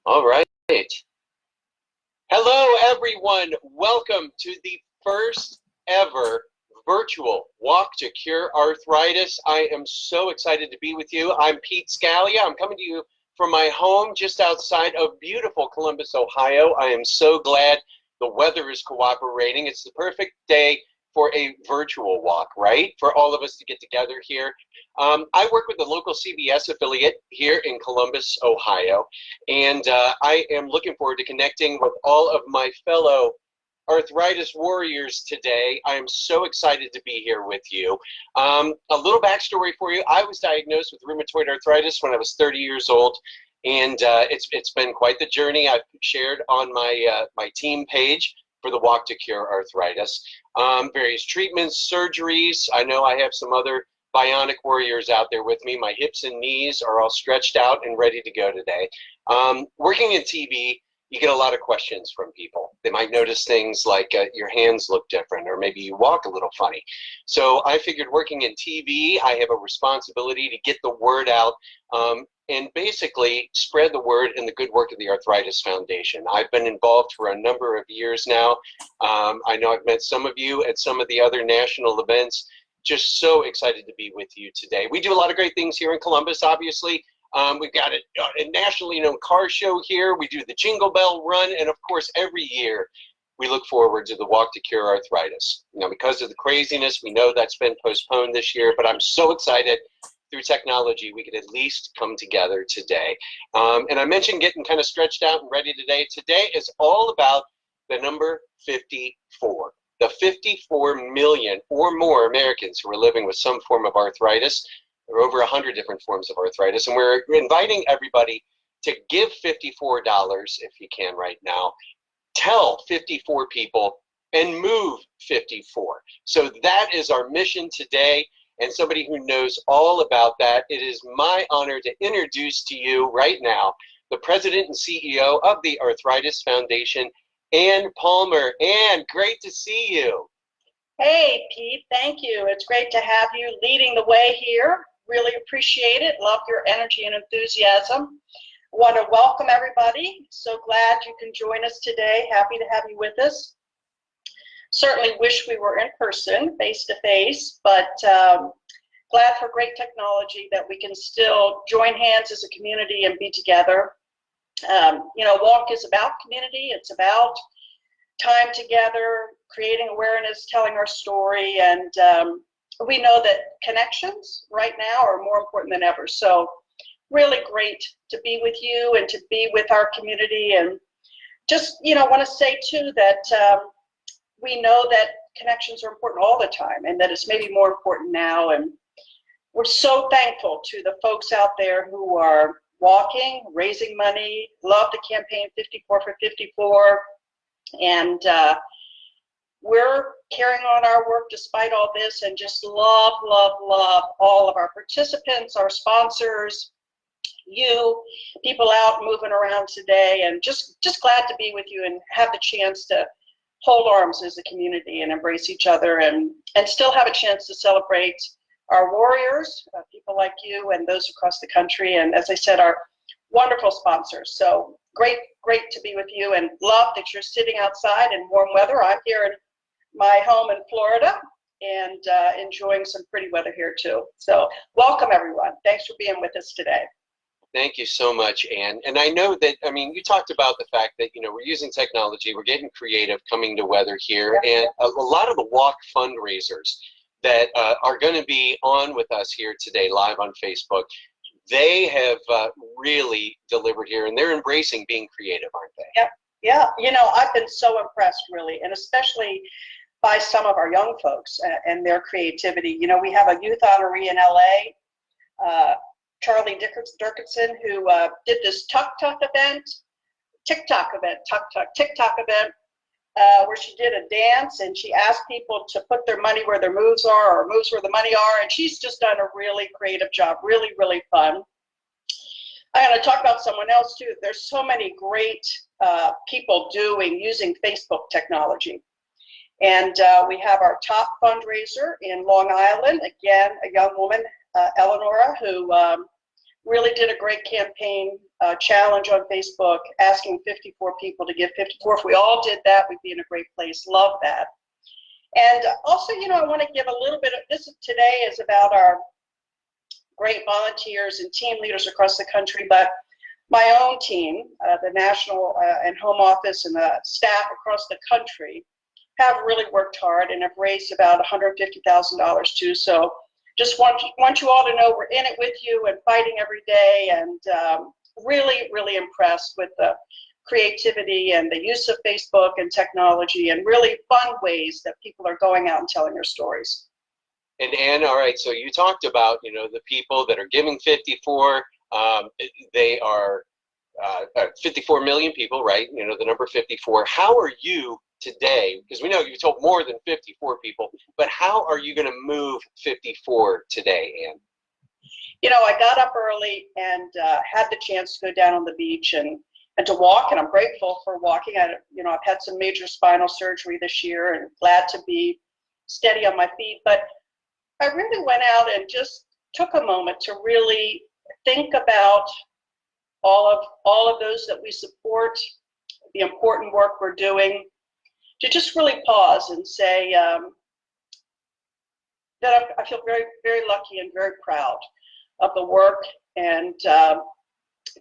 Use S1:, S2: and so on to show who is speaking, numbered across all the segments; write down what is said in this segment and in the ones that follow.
S1: All right. Hello, everyone. Welcome to the first ever virtual Walk to Cure Arthritis. I am so excited to be with you. I'm Pete Scalia. I'm coming to you from my home just outside of beautiful Columbus, Ohio. I am so glad the weather is cooperating. It's the perfect day for a virtual walk, right? For all of us to get together here. I work with the local CBS affiliate here in Columbus, Ohio, and I am looking forward to connecting with all of my fellow arthritis warriors today. I am so excited to be here with you. A little backstory for you. I was diagnosed with rheumatoid arthritis when I was 30 years old, and it's been quite the journey. I've shared on my team page for the Walk to Cure Arthritis. Various treatments, surgeries. I know I have some other bionic warriors out there with me. My hips and knees are all stretched out and ready to go today. Working in TV, you get a lot of questions from people. They might notice things like your hands look different, or maybe you walk a little funny. So I figured working in TV, I have a responsibility to get the word out and basically spread the word in the good work of the Arthritis Foundation. I've been involved for a number of years now. I know I've met some of you at some of the other national events. Just so excited to be with you today. We do a lot of great things here in Columbus, obviously. We've got a nationally known car show here. We do the Jingle Bell Run, and of course, every year we look forward to the Walk to Cure Arthritis. Now, because of the craziness, we know that's been postponed this year, but I'm so excited through technology we could at least come together today. And I mentioned getting kind of stretched out and ready today. Today is all about the number 54. The 54 million or more Americans who are living with some form of arthritis. There are over 100 different forms of arthritis, and we're inviting everybody to give $54 if you can right now. Tell 54 people and move 54. So that is our mission today, and somebody who knows all about that, it is my honor to introduce to you right now the president and CEO of the Arthritis Foundation, Ann Palmer. Ann, great to see you.
S2: Hey, Pete, thank you. It's great to have you leading the way here. Really appreciate it. Love your energy and enthusiasm. Want to welcome everybody. So glad you can join us today. Happy to have you with us. Certainly wish we were in person, face to face, but glad for great technology that we can still join hands as a community and be together. Walk is about community. It's about time together, creating awareness, telling our story, and we know that connections right now are more important than ever. So really great to be with you and to be with our community. And just, want to say too that we know that connections are important all the time, and that it's maybe more important now. And we're so thankful to the folks out there who are walking, raising money, love the campaign 54 for 54. And we're carrying on our work despite all this, and just love, love, love all of our participants, our sponsors, you, people out moving around today, and just glad to be with you and have the chance to hold arms as a community and embrace each other, and still have a chance to celebrate our warriors, people like you and those across the country, and as I said, our wonderful sponsors. So great to be with you, and love that you're sitting outside in warm weather. I'm here in my home in Florida and enjoying some pretty weather here too. So welcome everyone. Thanks for being with us today.
S1: Thank you so much, Ann. And I know that, you talked about the fact that, we're using technology, we're getting creative coming to weather here, and a lot of the walk fundraisers that are going to be on with us here today live on Facebook, they have really delivered here, and they're embracing being creative, aren't they?
S2: Yeah. I've been so impressed, really, and especially by some of our young folks and their creativity. We have a youth honoree in LA, Charlie Dickerson, who did this TikTok event, where she did a dance, and she asked people to put their money where their moves are, or moves where the money are, and she's just done a really creative job, really, really fun. I'm going to talk about someone else too. There's so many great people using Facebook technology. And we have our top fundraiser in Long Island, again, a young woman, Eleonora, who really did a great campaign challenge on Facebook, asking 54 people to give 54. If we all did that, we'd be in a great place. Love that. And also, I want to give a little bit of this. Today is about our great volunteers and team leaders across the country, but my own team, the national and home office and the staff across the country have really worked hard and have raised about $150,000 too. So just want you all to know we're in it with you and fighting every day, and really, really impressed with the creativity and the use of Facebook and technology and really fun ways that people are going out and telling their stories.
S1: And Ann, all right, so you talked about, the people that are giving 54, they are 54 million people, right? The number 54. How are you today, because we know you told more than 54 people, but how are you going to move 54 today, Ann?
S2: I got up early and had the chance to go down on the beach and to walk, and I'm grateful for walking. I've had some major spinal surgery this year and glad to be steady on my feet, but I really went out and just took a moment to really think about all of those that we support, the important work we're doing, to just really pause and say that I feel very, very lucky and very proud of the work, and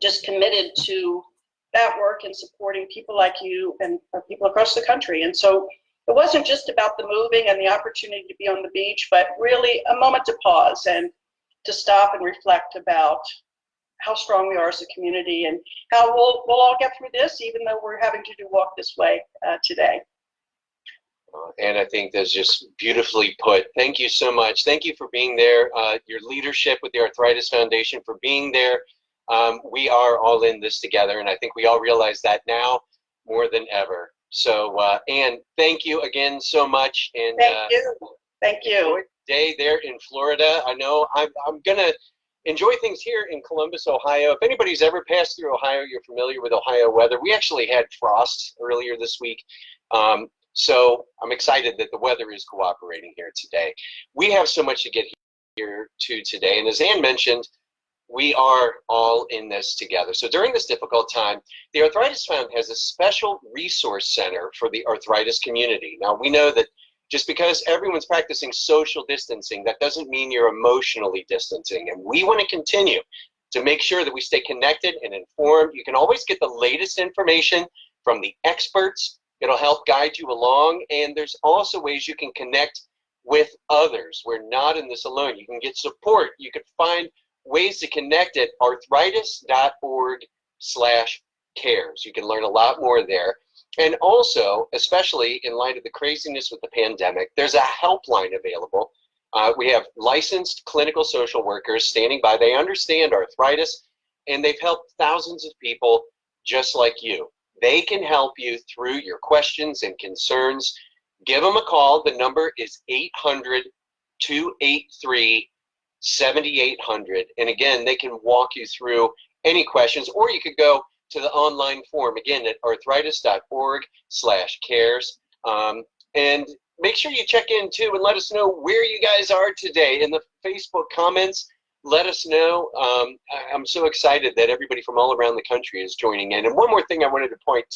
S2: just committed to that work and supporting people like you and people across the country. And so it wasn't just about the moving and the opportunity to be on the beach, but really a moment to pause and to stop and reflect about how strong we are as a community and how we'll all get through this, even though we're having to walk this way today.
S1: And I think that's just beautifully put. Thank you so much. Thank you for being there. Your leadership with the Arthritis Foundation, for being there. We are all in this together, and I think we all realize that now more than ever. So, Ann, thank you again so much. And
S2: Thank you.
S1: Enjoy the day there in Florida. I know I'm going to enjoy things here in Columbus, Ohio. If anybody's ever passed through Ohio, you're familiar with Ohio weather. We actually had frost earlier this week. So I'm excited that the weather is cooperating here today. We have so much to get here to today. And as Ann mentioned, we are all in this together. So during this difficult time, the Arthritis Fund has a special resource center for the arthritis community. Now, we know that just because everyone's practicing social distancing, that doesn't mean you're emotionally distancing. And we want to continue to make sure that we stay connected and informed. You can always get the latest information from the experts. It'll help guide you along. And there's also ways you can connect with others. We're not in this alone. You can get support. You can find ways to connect at arthritis.org/cares. You can learn a lot more there. And also, especially in light of the craziness with the pandemic, there's a helpline available. We have licensed clinical social workers standing by. They understand arthritis, and they've helped thousands of people just like you. They can help you through your questions and concerns. Give them a call. The number is 800-283-7800. And again, they can walk you through any questions, or you could go to the online form, again, at arthritis.org/cares. And make sure you check in, too, and let us know where you guys are today. In the Facebook comments, let us know. I'm so excited that everybody from all around the country is joining in. And one more thing I wanted to point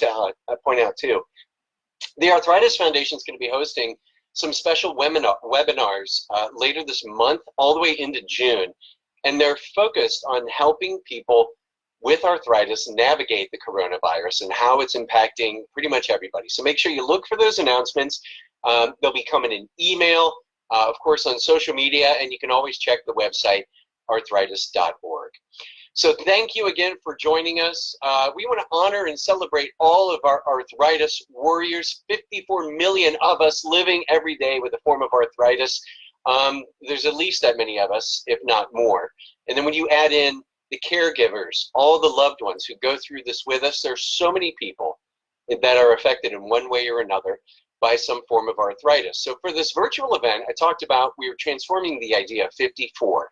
S1: out, too. The Arthritis Foundation is going to be hosting some special webinars later this month, all the way into June. And they're focused on helping people with arthritis navigate the coronavirus and how it's impacting pretty much everybody. So make sure you look for those announcements. They'll be coming in email, of course, on social media, and you can always check the website, arthritis.org. So thank you again for joining us. We want to honor and celebrate all of our arthritis warriors, 54 million of us living every day with a form of arthritis. There's at least that many of us, if not more. And then when you add in the caregivers, all the loved ones who go through this with us, there's so many people that are affected in one way or another by some form of arthritis. So for this virtual event, I talked about we were transforming the idea of 54.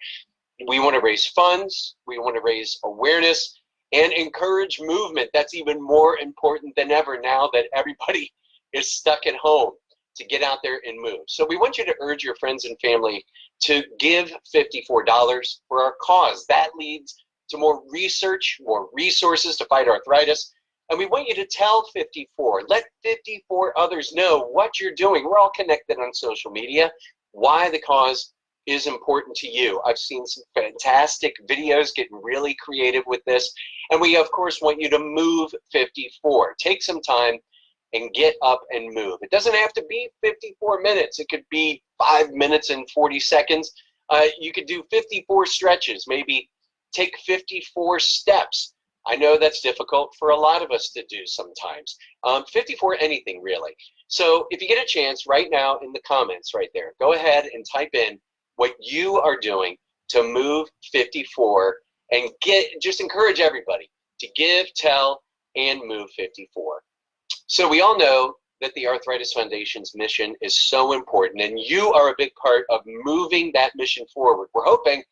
S1: We want to raise funds, we want to raise awareness, and encourage movement. That's even more important than ever now that everybody is stuck at home, to get out there and move. So we want you to urge your friends and family to give $54 for our cause. That leads to more research, more resources to fight arthritis. And we want you to tell 54. Let 54 others know what you're doing. We're all connected on social media. Why the cause is important to you. I've seen some fantastic videos getting really creative with this. And we, of course, want you to move 54. Take some time and get up and move. It doesn't have to be 54 minutes. It could be 5 minutes and 40 seconds. You could do 54 stretches, maybe take 54 steps. I know that's difficult for a lot of us to do sometimes. 54 anything, really. So if you get a chance right now in the comments right there, go ahead and type in what you are doing to move 54 and just encourage everybody to give, tell, and move 54. So we all know that the Arthritis Foundation's mission is so important, and you are a big part of moving that mission forward. We're hoping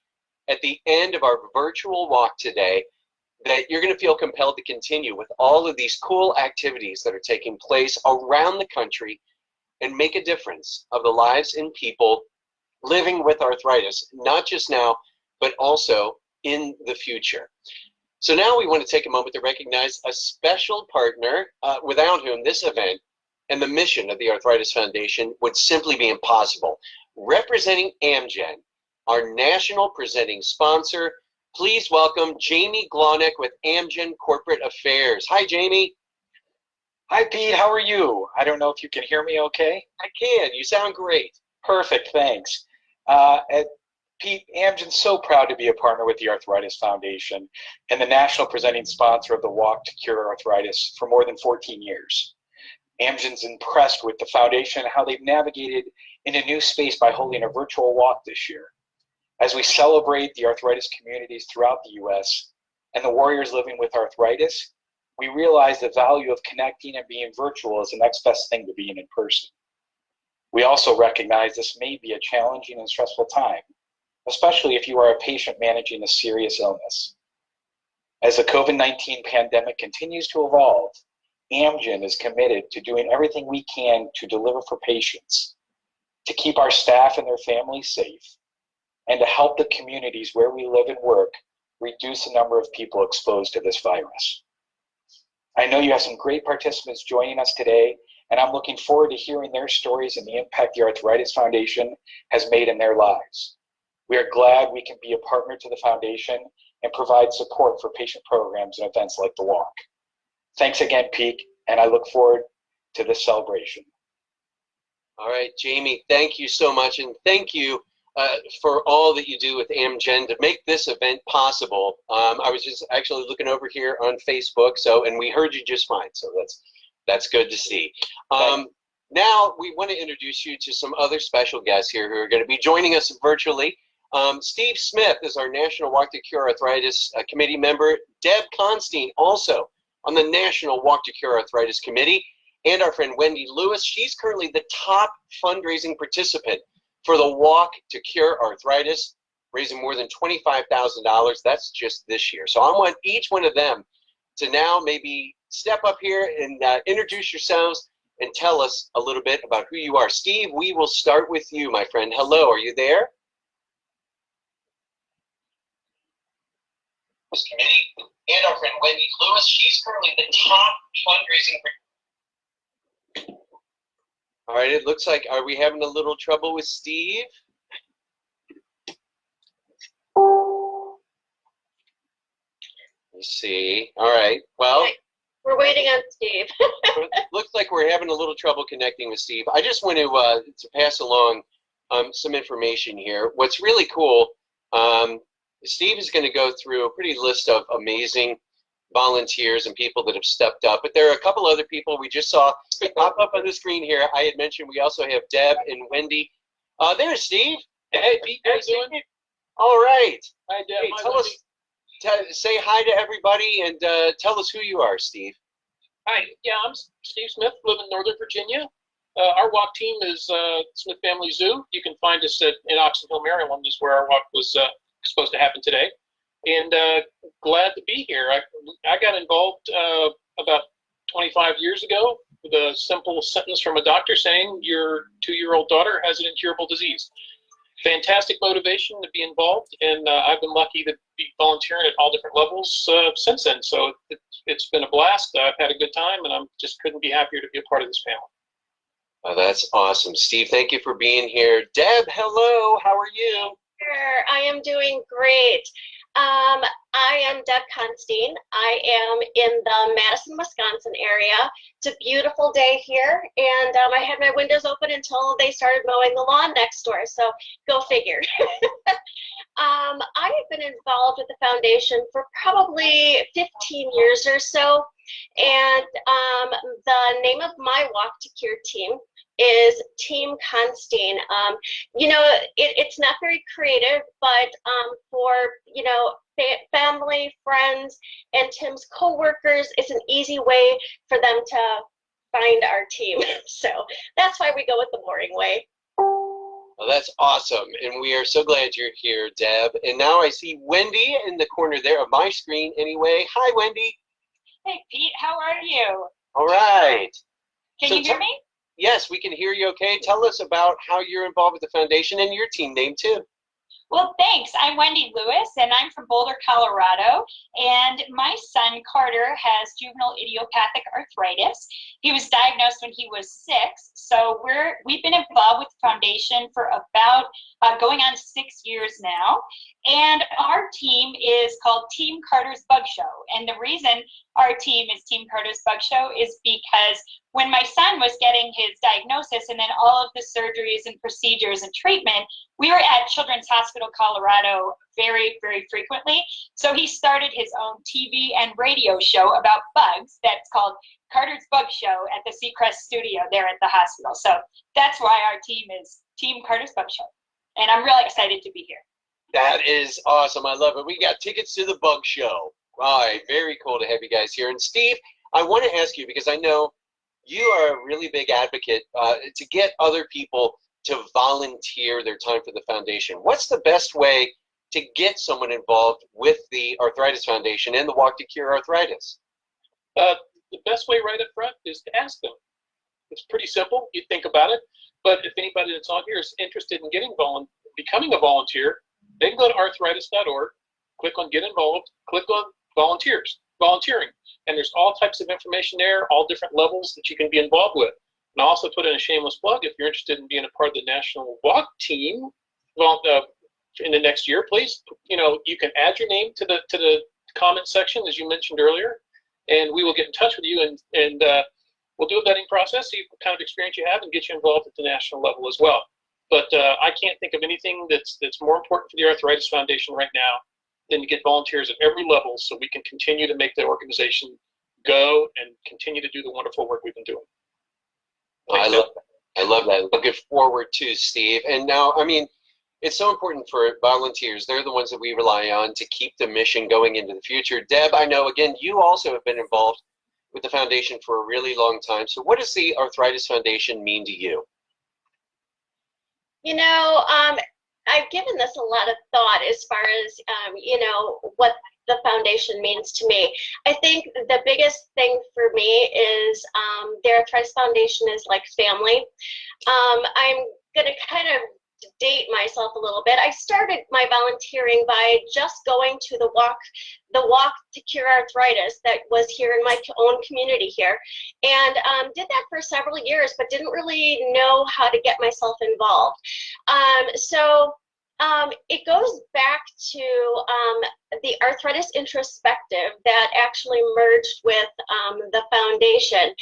S1: at the end of our virtual walk today that you're going to feel compelled to continue with all of these cool activities that are taking place around the country and make a difference of the lives and people living with arthritis, not just now, but also in the future. So now we want to take a moment to recognize a special partner without whom this event and the mission of the Arthritis Foundation would simply be impossible. Representing Amgen, our national presenting sponsor, please welcome Jamie Glonik with Amgen Corporate Affairs. Hi, Jamie.
S3: Hi, Pete. How are you? I don't know if you can hear me okay.
S1: I can. You sound great.
S3: Perfect. Thanks. Pete, Amgen's so proud to be a partner with the Arthritis Foundation and the national presenting sponsor of the Walk to Cure Arthritis for more than 14 years. Amgen's impressed with the foundation and how they've navigated in a new space by holding a virtual walk this year. As we celebrate the arthritis communities throughout the U.S. and the warriors living with arthritis, we realize the value of connecting and being virtual is the next best thing to being in person. We also recognize this may be a challenging and stressful time, especially if you are a patient managing a serious illness. As the COVID-19 pandemic continues to evolve, Amgen is committed to doing everything we can to deliver for patients, to keep our staff and their families safe, and to help the communities where we live and work reduce the number of people exposed to this virus. I know you have some great participants joining us today, and I'm looking forward to hearing their stories and the impact the Arthritis Foundation has made in their lives. We are glad we can be a partner to the foundation and provide support for patient programs and events like the Walk. Thanks again, Pete, and I look forward to this celebration.
S1: All right, Jamie, thank you so much, and thank you for all that you do with Amgen to make this event possible. I was just actually looking over here on Facebook, and we heard you just fine, so that's good to see. Now we want to introduce you to some other special guests here who are going to be joining us virtually. Steve Smith is our National Walk to Cure Arthritis Committee member. Deb Constein, also on the National Walk to Cure Arthritis Committee. And our friend Wendy Lewis, she's currently the top fundraising participant for the Walk to Cure Arthritis, raising more than $25,000. That's just this year. So I want each one of them to now maybe step up here and introduce yourselves and tell us a little bit about who you are. Steve, we will start with you, my friend. Hello, are you there? Committee and our friend Wendy Lewis, she's currently the top fundraising. All right, it looks like, are we having a little trouble with Steve? Let's see. All right, well.
S4: We're waiting on Steve.
S1: Looks like we're having a little trouble connecting with Steve. I just want to pass along some information here. What's really cool, Steve is going to go through a pretty list of amazing volunteers and people that have stepped up. But there are a couple other people we just saw pop up on the screen here. I had mentioned we also have Deb and Wendy. There's Steve. Hey, Pete, how you doing? All right.
S5: Hi, Deb.
S1: Hey, say hi to everybody and tell us who you are, Steve.
S5: Hi. Yeah, I'm Steve Smith, live in Northern Virginia. Our walk team is Smith Family Zoo. You can find us in Oxonville, Maryland, is where our walk was supposed to happen today. And glad to be here. I got involved about 25 years ago with a simple sentence from a doctor saying your 2-year-old daughter has an incurable disease. fantastic motivation to be involved, and I've been lucky to be volunteering at all different levels since then. So it's been a blast. I've had a good time, and I'm just couldn't be happier to be a part of this family.
S1: Oh, that's awesome. Steve, thank you for being here. Deb, hello. How are you?
S4: Sure, I am doing great. I am Deb Constein. I am in the Madison, Wisconsin area. It's a beautiful day here, and I had my windows open until they started mowing the lawn next door, so go figure. I have been involved with the foundation for probably 15 years or so, and the name of my Walk to Cure team is Team Constein. It's not very creative, but for family, friends, and Tim's co-workers, it's an easy way for them to find our team. So that's why we go with the boring way.
S1: Well, that's awesome, and we are so glad you're here, Deb. And now I see Wendy in the corner there of my screen anyway. Hi, Wendy.
S6: Hey, Pete, how are you?
S1: All right.
S6: Can you hear me?
S1: Yes, we can hear you okay. Tell us about how you're involved with the foundation and your team name, too.
S6: Well, thanks. I'm Wendy Lewis, and I'm from Boulder, Colorado. And my son, Carter, has juvenile idiopathic arthritis. He was diagnosed when he was 6. So we've been involved with the foundation for about going on 6 years now. And our team is called Team Carter's Bug Show. And the reason our team is Team Carter's Bug Show is because when my son was getting his diagnosis and then all of the surgeries and procedures and treatment, we were at Children's Hospital Colorado very, very frequently. So he started his own TV and radio show about bugs that's called Carter's Bug Show at the Seacrest studio there at the hospital. So that's why our team is Team Carter's Bug Show. And I'm really excited to be here.
S1: That is awesome. I love it. We got tickets to the Bug Show. All right, very cool to have you guys here. And Steve, I want to ask you, because I know you are a really big advocate to get other people to volunteer their time for the foundation. What's the best way to get someone involved with the Arthritis Foundation and the Walk to Cure Arthritis?
S5: The best way right up front is to ask them. It's pretty simple. You think about it. But if anybody that's on here is interested in becoming a volunteer, they can go to arthritis.org, click on Get Involved, click on volunteering. And there's all types of information there, all different levels that you can be involved with. And I'll also put in a shameless plug, if you're interested in being a part of the National Walk team in the next year, please, you can add your name to the comment section, as you mentioned earlier, and we will get in touch with you and we'll do a vetting process, see what kind of experience you have, and get you involved at the national level as well. But I can't think of anything that's more important for the Arthritis Foundation right now than to get volunteers at every level so we can continue to make the organization go and continue to do the wonderful work we've been doing.
S1: I love that. Looking forward to, Steve. And now, it's so important for volunteers. They're the ones that we rely on to keep the mission going into the future. Deb, I know, again, you also have been involved with the foundation for a really long time. So what does the Arthritis Foundation mean to you?
S4: I've given this a lot of thought as far as, what the foundation means to me. I think the biggest thing for me is the Arthritis Foundation is like family. I'm going to kind of date myself a little bit. I started my volunteering by just going to the walk to Cure Arthritis that was here in my own community here, and did that for several years, but didn't really know how to get myself involved. It goes back to the Arthritis Introspective that actually merged with the foundation,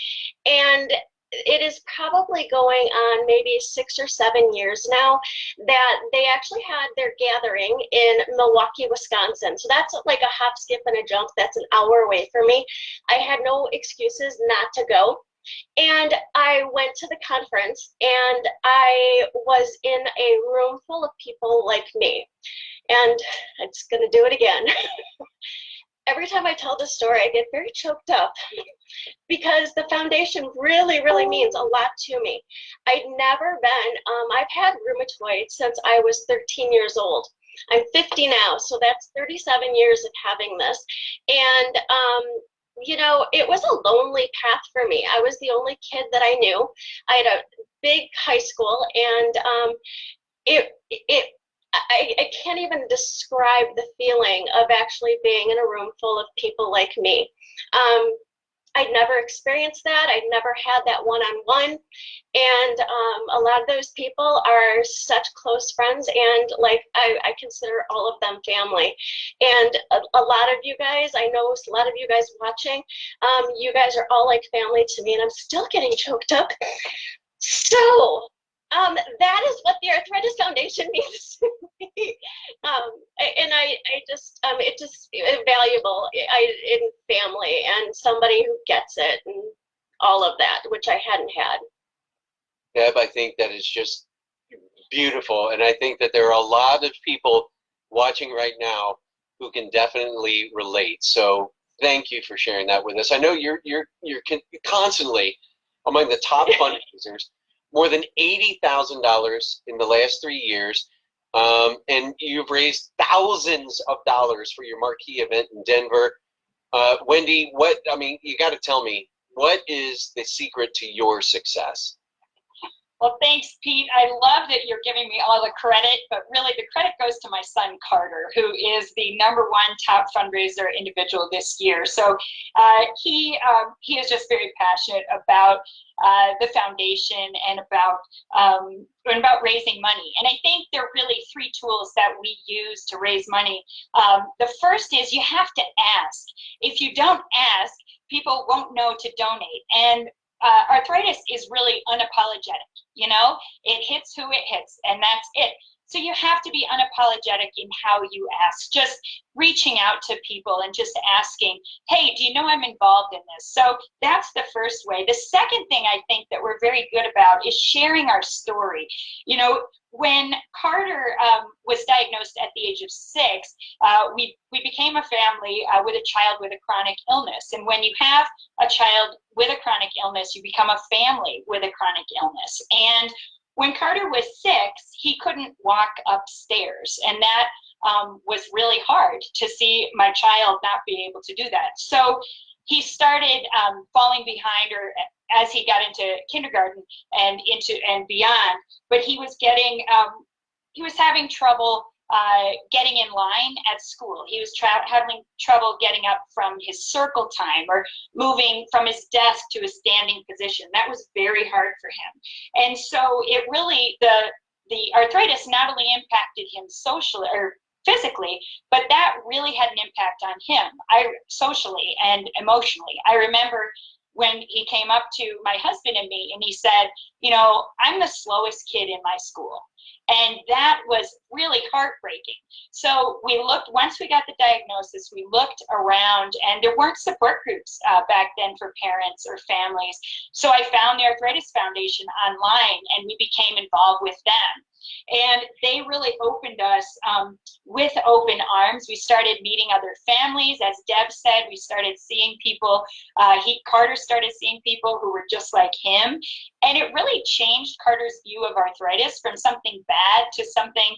S4: and it is probably going on maybe 6 or 7 years now that they actually had their gathering in Milwaukee, Wisconsin. So that's like a hop, skip, and a jump. That's an hour away from me. I had no excuses not to go. And I went to the conference, and I was in a room full of people like me. And I'm just going to do it again. Every time I tell this story, I get very choked up because the foundation really, really means a lot to me. I've never been, I've had rheumatoid since I was 13 years old. I'm 50 now, so that's 37 years of having this. And, it was a lonely path for me. I was the only kid that I knew. I had a big high school, and it I can't even describe the feeling of actually being in a room full of people like me. I'd never experienced that. I'd never had that one-on-one. And a lot of those people are such close friends, and like I consider all of them family. And a lot of you guys, I know a lot of you guys watching, you guys are all like family to me, and I'm still getting choked up. So that is what the Arthritis Foundation means to me. And I just, it just invaluable in family and somebody who gets it and all of that, which I hadn't had.
S1: Deb, I think that is just beautiful. And I think that there are a lot of people watching right now who can definitely relate. So thank you for sharing that with us. I know you're constantly among the top fundraisers. More than $80,000 in the last 3 years, and you've raised thousands of dollars for your marquee event in Denver. Wendy, you got to tell me, what is the secret to your success?
S6: Well, thanks, Pete. I love that you're giving me all the credit, but really the credit goes to my son, Carter, who is the #1 top fundraiser individual this year. So he is just very passionate about the foundation and about raising money. And I think there are really 3 tools that we use to raise money. The first is you have to ask. If you don't ask, people won't know to donate. And arthritis is really unapologetic. You know, it hits who it hits, and that's it. So you have to be unapologetic in how you ask, just reaching out to people and just asking, hey, do you know I'm involved in this? So that's the first way. The second thing I think that we're very good about is sharing our story. You know, when Carter was diagnosed at the age of 6, we became a family with a child with a chronic illness. And when you have a child with a chronic illness, you become a family with a chronic illness. And when Carter was 6, he couldn't walk upstairs, and that was really hard to see my child not be able to do that. So he started falling behind, or as he got into kindergarten and beyond. But he was having trouble getting in line at school. He was having trouble getting up from his circle time or moving from his desk to a standing position. That was very hard for him. And so it really, the arthritis not only impacted him socially or physically, but that really had an impact on him, socially and emotionally. I remember when he came up to my husband and me and he said, you know, I'm the slowest kid in my school. And that was really heartbreaking. So once we got the diagnosis, we looked around, and there weren't support groups back then for parents or families. So I found the Arthritis Foundation online, and we became involved with them. And they really opened us with open arms. We started meeting other families. As Deb said, we started seeing people. Carter started seeing people who were just like him. And it really changed Carter's view of arthritis from something bad to something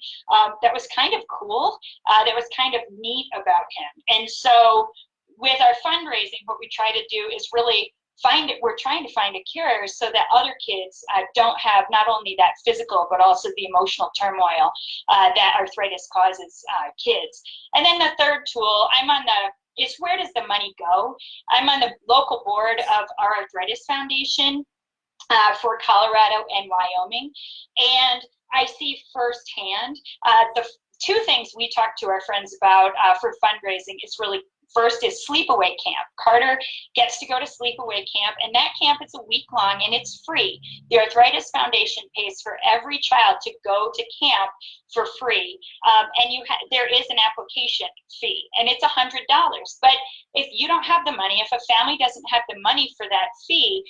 S6: that was kind of cool, that was kind of neat about him. And so with our fundraising, what we try to do is really we're trying to find a cure so that other kids don't have not only that physical, but also the emotional turmoil that arthritis causes kids. And then the third tool, is where does the money go? I'm on the local board of our Arthritis Foundation for Colorado and Wyoming. And I see firsthand the 2 things we talk to our friends about for fundraising is really, first is sleepaway camp. Carter gets to go to sleepaway camp, and that camp is a week long and it's free. The Arthritis Foundation pays for every child to go to camp for free, and there is an application fee, and it's $100. But if you don't have the money, if a family doesn't have the money for that fee,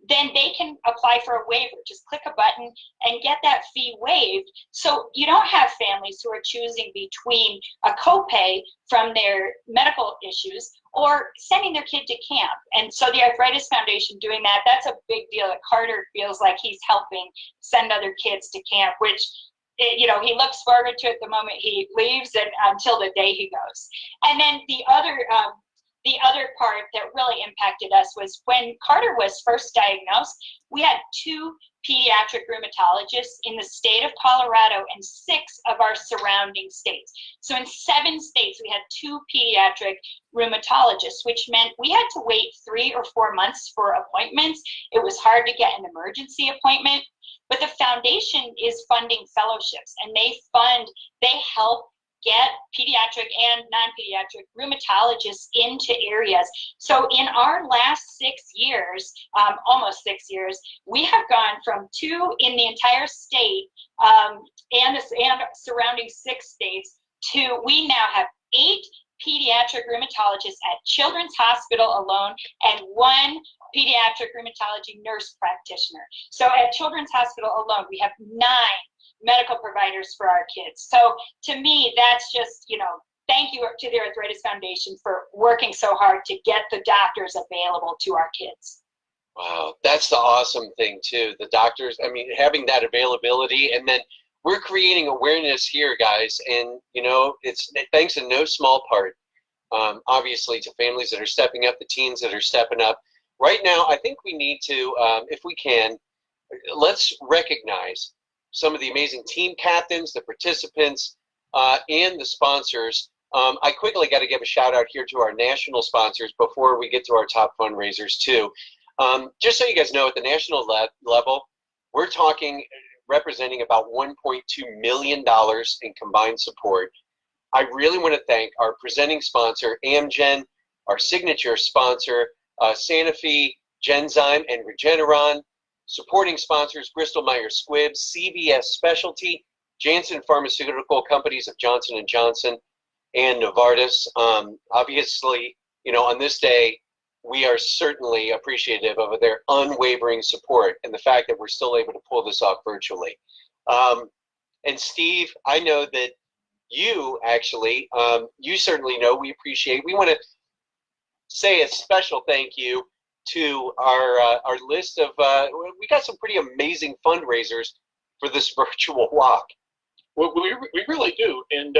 S6: then they can apply for a waiver. Just click a button and get that fee waived. So you don't have families who are choosing between a copay from their medical issues or sending their kid to camp. And so the Arthritis Foundation doing that, that's a big deal that Carter feels like he's helping send other kids to camp, which he looks forward to it the moment he leaves and until the day he goes. And then the the other part that really impacted us was when Carter was first diagnosed, we had 2 pediatric rheumatologists in the state of Colorado and 6 of our surrounding states. So in 7 states, we had 2 pediatric rheumatologists, which meant we had to wait 3 or 4 months for appointments. It was hard to get an emergency appointment, but the foundation is funding fellowships, and they help get pediatric and non-pediatric rheumatologists into areas. So in our last 6 years, almost 6 years, we have gone from 2 in the entire state and surrounding 6 states to we now have 8 pediatric rheumatologists at Children's Hospital alone and 1 pediatric rheumatology nurse practitioner. So at Children's Hospital alone, we have 9 medical providers for our kids. So to me, that's just, thank you to the Arthritis Foundation for working so hard to get the doctors available to our kids.
S1: Wow, that's the awesome thing too. The doctors, having that availability, and then we're creating awareness here, guys, and it's thanks in no small part, obviously, to families that are stepping up, the teens that are stepping up. Right now, I think we need to, if we can, let's recognize some of the amazing team captains, the participants, and the sponsors. I quickly got to give a shout out here to our national sponsors before we get to our top fundraisers too. Just so you guys know, at the national level, we're talking representing about $1.2 million in combined support. I really want to thank our presenting sponsor, Amgen, our signature sponsor, Sanofi, Genzyme, and Regeneron. Supporting sponsors, Bristol Myers Squibb, CVS Specialty, Janssen Pharmaceutical Companies of Johnson & Johnson, and Novartis. Obviously, on this day, we are certainly appreciative of their unwavering support and the fact that we're still able to pull this off virtually. And Steve, I know that you actually, you certainly know we appreciate. We want to say a special thank you to our list of, we got some pretty amazing fundraisers for this virtual walk.
S5: Well, we really do, and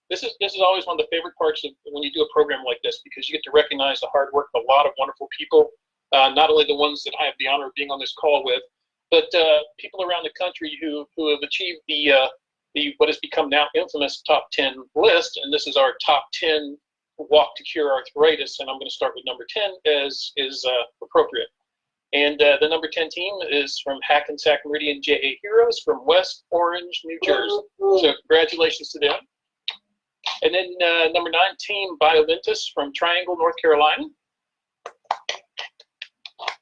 S5: this is always one of the favorite parts of when you do a program like this, because you get to recognize the hard work of a lot of wonderful people, not only the ones that I have the honor of being on this call with, but people around the country who have achieved the what has become now infamous top 10 list, and this is our top 10 Walk to Cure Arthritis, and I'm going to start with number 10 as is appropriate. And the number 10 team is from Hackensack Meridian JA Heroes from West Orange, New Jersey. So congratulations to them. And then number 9 team Bioventus from Triangle, North Carolina.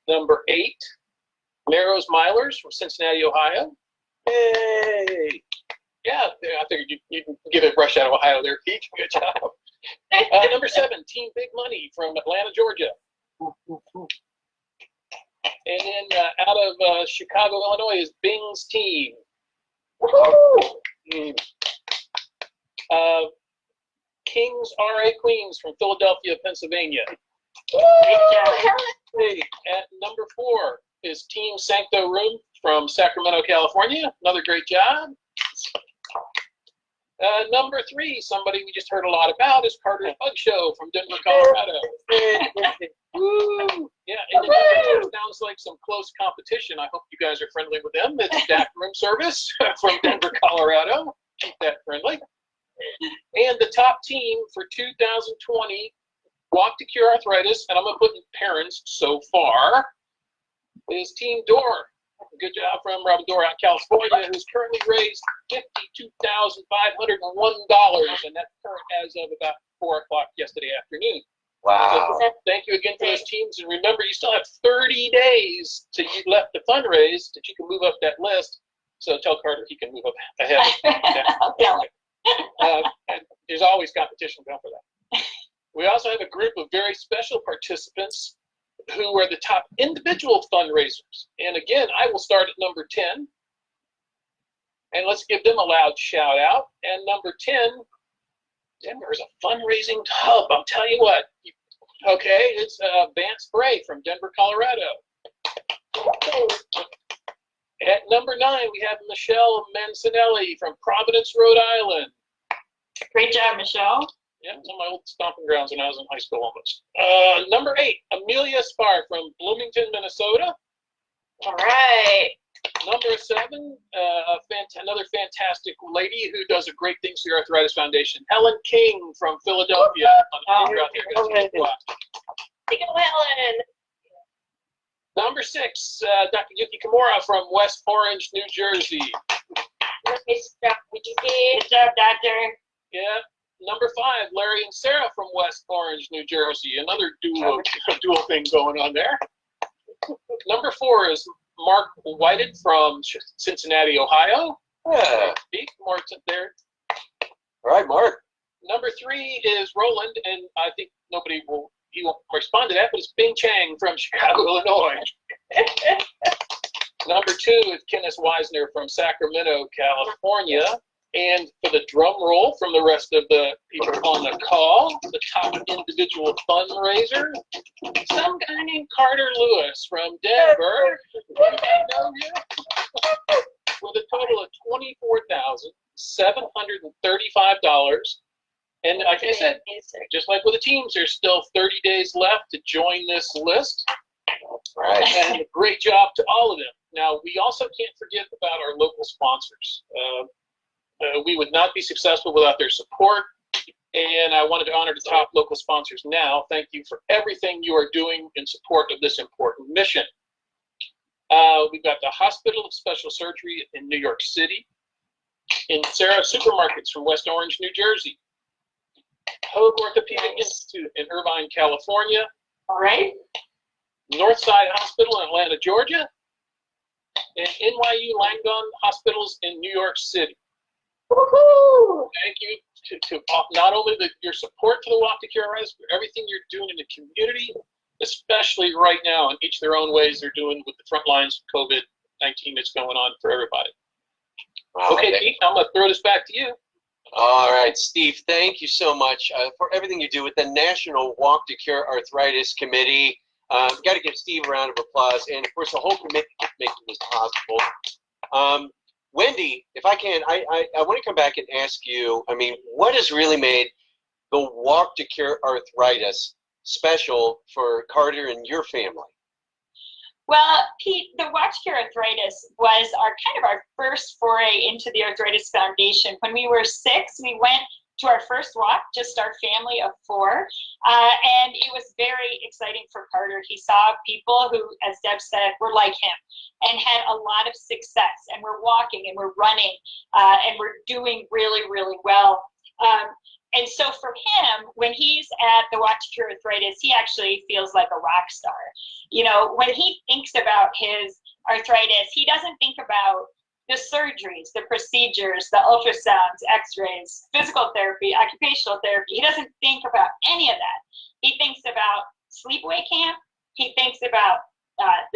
S5: Number 8, Narrows Milers from Cincinnati, Ohio.
S1: Yay!
S5: Yeah, I figured you'd give it a brush out of Ohio there, Pete. Good job. Number 7, Team Big Money from Atlanta, Georgia. And then out of Chicago, Illinois is Bing's team. Kings RA Queens from Philadelphia, Pennsylvania. At number 4 is Team Sancto Room from Sacramento, California. Another great job. Number 3, somebody we just heard a lot about, is Carter's Bug Show from Denver, Colorado. Woo! Yeah, and it sounds like some close competition. I hope you guys are friendly with them. It's DAC Room Service from Denver, Colorado. Keep that friendly. And the top team for 2020 Walk to Cure Arthritis, and I'm going to put in parents so far, is Team Door. Good job from Robin Door out in California, who's currently raised $52,501, and that's current as of about 4 o'clock yesterday afternoon.
S1: Wow.
S5: So thank you again for those teams, and remember, you still have 30 days till you left to fundraise that you can move up that list. So tell Carter he can move up ahead.
S6: I'll tell him.
S5: And there's always competition going for that. We also have a group of very special participants who are the top individual fundraisers. And again, I will start at number 10. And let's give them a loud shout out. And number 10, Denver is a fundraising hub. I'll tell you what. Okay, it's Vance Bray from Denver, Colorado. At number 9, we have Michelle Mancinelli from Providence, Rhode Island.
S6: Great job, Michelle.
S5: Yeah, it's on my old stomping grounds when I was in high school almost. Number 8, Amelia Spark from Bloomington, Minnesota.
S4: All right.
S5: Number 7, another fantastic lady who does a great things for the Arthritis Foundation, Helen King from Philadelphia.
S4: Take it, Helen.
S5: Number 6, Dr. Yuki Kimura from West Orange, New Jersey.
S4: Nice job, Good job, Doctor.
S5: Yeah. Number 5, Larry and Sarah from West Orange, New Jersey. Another dual thing going on there. Number 4 is Mark Whited from Cincinnati, Ohio.
S1: Yeah.
S5: Mark's there.
S1: All right, Mark.
S5: Number 3 is Roland, and I think he won't respond to that, but it's Bing Chang from Chicago, Illinois. Number 2 is Kenneth Weisner from Sacramento, California. And for the drum roll from the rest of the people on the call, the top individual fundraiser, some guy named Carter Lewis from Denver, with a total of $24,735. And like I said, just like with the teams, there's still 30 days left to join this list.
S1: Right.
S5: And a great job to all of them. Now, we also can't forget about our local sponsors. We would not be successful without their support, and I wanted to honor the top local sponsors now. Thank you for everything you are doing in support of this important mission. We've got the Hospital of Special Surgery in New York City, in Sarah Supermarkets from West Orange, New Jersey, Hoag Orthopedic Institute in Irvine, California,
S4: All right.
S5: Northside Hospital in Atlanta, Georgia, and NYU Langone Hospitals in New York City.
S4: Woohoo!
S5: Thank you to not only your support to the Walk to Cure Arthritis, but everything you're doing in the community, especially right now in each of their own ways they're doing with the front lines of COVID-19 that's going on for everybody.
S1: Wow,
S5: Okay, Pete, I'm going to throw this back to you.
S1: All right, Steve, thank you so much for everything you do with the National Walk to Cure Arthritis Committee. Got to give Steve a round of applause, and of course the whole committee for making this possible. Wendy, if I can, I want to come back and ask you, I mean, what has really made the Walk to Cure Arthritis special for Carter and your family?
S6: Well, Pete, the Walk to Cure Arthritis was our first foray into the Arthritis Foundation. When we were 6, we went to our first walk, just our family of 4, and it was very exciting for Carter. He saw people who, as Deb said, were like him and had a lot of success, and we're walking and we're running and we're doing really, really well. And so for him, when he's at the Walk to Cure Arthritis, he actually feels like a rock star. You know, when he thinks about his arthritis, he doesn't think about the surgeries, the procedures, the ultrasounds, x-rays, physical therapy, occupational therapy. He doesn't think about any of that. He thinks about sleepaway camp, he thinks about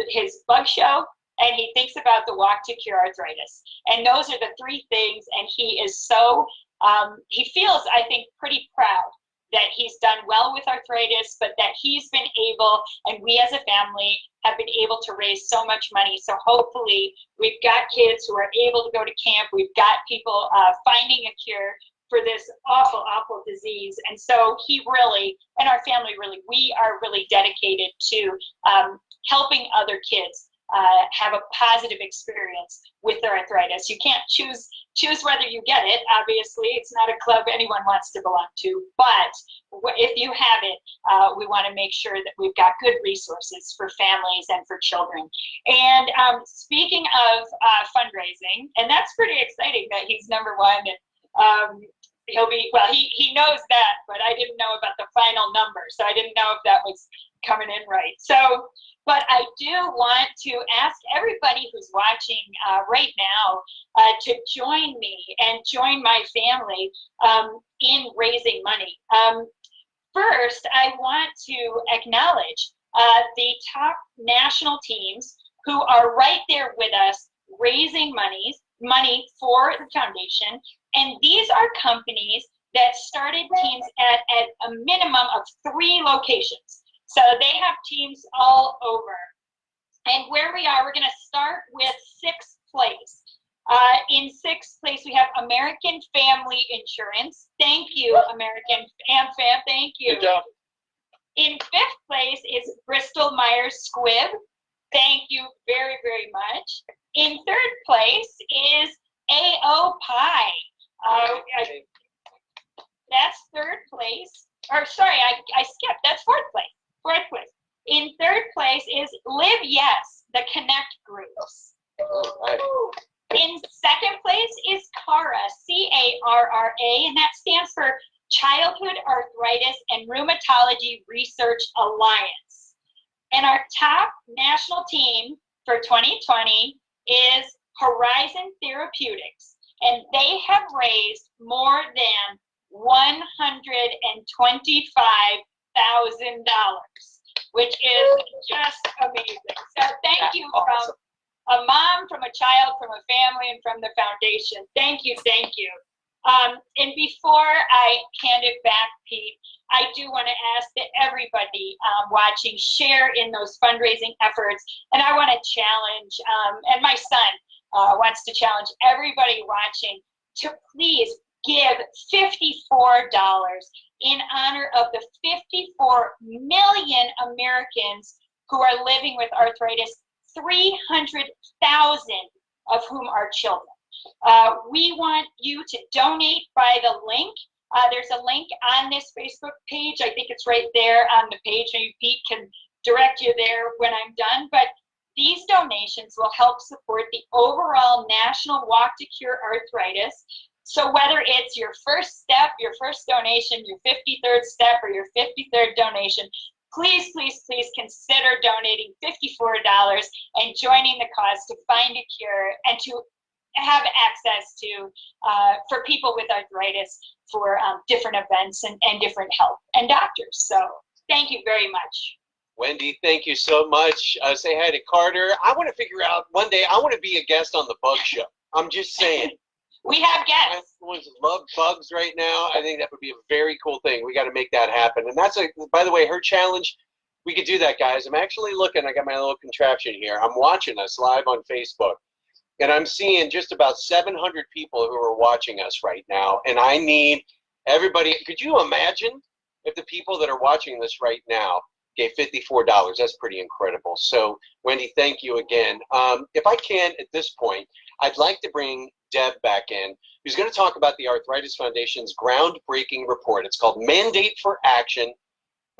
S6: his bug show, and he thinks about the Walk to Cure Arthritis. And those are the 3 things, and he is so, he feels, I think, pretty proud that he's done well with arthritis, but that he's been able, and we as a family have been able to raise so much money. So hopefully we've got kids who are able to go to camp. We've got people finding a cure for this awful, awful disease. And so he really, and our family really, we are really dedicated to helping other kids have a positive experience with their arthritis. You can't choose whether you get it. Obviously, it's not a club anyone wants to belong to, but if you have it, we want to make sure that we've got good resources for families and for children. And speaking of fundraising, and that's pretty exciting that he's number 1, and he'll be, well, he knows that, but I didn't know about the final number, so I didn't know if that was coming in right. So, but I do want to ask everybody who's watching right now to join me and join my family in raising money. First, I want to acknowledge the top national teams who are right there with us raising money for the foundation. And these are companies that started teams at a minimum of 3 locations. So they have teams all over. And where we are, we're going to start with 6th place. In sixth place, we have American Family Insurance. Thank you, American AmFam. Thank you.
S5: Good job.
S6: In fifth place is Bristol Myers Squibb. Thank you very, very much. In third place is AO Pie. That's third place. Or sorry, I skipped. That's fourth place. Fourth place. In third place is Live Yes, the Connect groups. In second place is CARA, C-A-R-R-A, and that stands for Childhood Arthritis and Rheumatology Research Alliance. And our top national team for 2020 is Horizon Therapeutics, and they have raised more than $125,000, which is just amazing. So thank you from a mom, from a child, from a family, and from the foundation. Thank you, thank you. And before I hand it back, Pete, I do want to ask that everybody watching share in those fundraising efforts. And I want to challenge, and my son wants to challenge everybody watching to please give $54 in honor of the 54 million Americans who are living with arthritis, 300,000 of whom are children. We want you to donate by the link. There's a link on this Facebook page. I think it's right there on the page. Maybe Pete can direct you there when I'm done. But these donations will help support the overall National Walk to Cure Arthritis. So whether it's your first step, your first donation, your 53rd step, or your 53rd donation, please, please, please consider donating $54 and joining the cause to find a cure and to have access to, for people with arthritis, for different events and different help and doctors. So thank you very much.
S1: Wendy, thank you so much. Say hi to Carter. I want to figure out one day, I want to be a guest on the Bug Show. I'm just saying.
S6: We have guests.
S1: I love bugs right now. I think that would be a very cool thing. We got to make that happen. And that's by the way, her challenge, we could do that, guys. I'm actually looking, I got my little contraption here. I'm watching us live on Facebook. And I'm seeing just about 700 people who are watching us right now. And I need everybody. Could you imagine if the people that are watching this right now gave $54? That's pretty incredible. So, Wendy, thank you again. If I can, at this point, I'd like to bring Deb back in, who's going to talk about the Arthritis Foundation's groundbreaking report. It's called Mandate for Action.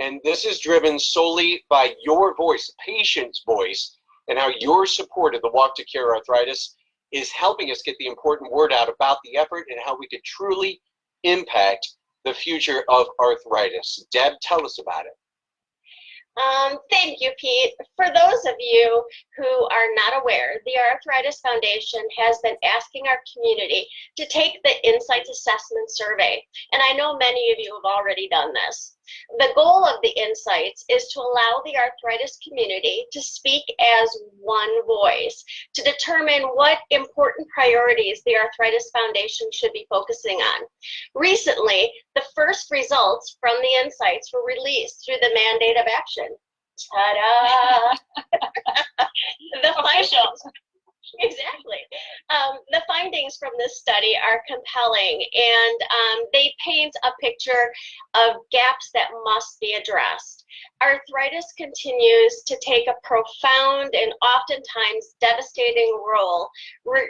S1: And this is driven solely by your voice, the patient's voice, and how your support of the Walk to Cure Arthritis is helping us get the important word out about the effort and how we could truly impact the future of arthritis. Deb, tell us about it.
S4: Thank you, Pete. For those of you who are not aware, the Arthritis Foundation has been asking our community to take the Insights Assessment Survey, and I know many of you have already done this. The goal of the Insights is to allow the arthritis community to speak as one voice, to determine what important priorities the Arthritis Foundation should be focusing on. Recently, the first results from the Insights were released through the Mandate of Action. Ta-da! The findings, exactly. The findings from this study are compelling, and they paint a picture of gaps that must be addressed. Arthritis continues to take a profound and oftentimes devastating role,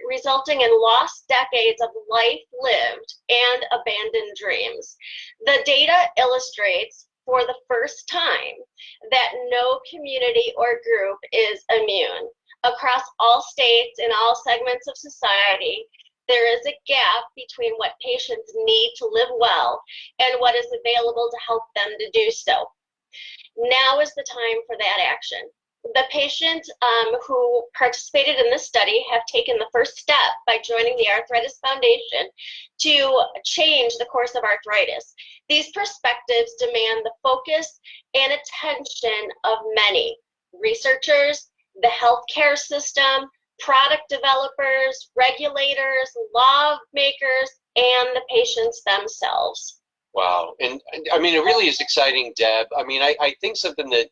S4: resulting in lost decades of life lived and abandoned dreams. The data illustrates for the first time that no community or group is immune. Across all states and all segments of society, there is a gap between what patients need to live well and what is available to help them to do so. Now is the time for that action. The patients who participated in this study have taken the first step by joining the Arthritis Foundation to change the course of arthritis. These perspectives demand the focus and attention of many researchers, the healthcare system, product developers, regulators, lawmakers, and the patients themselves.
S1: Wow. And I mean, it really is exciting, Deb. I mean, I think something that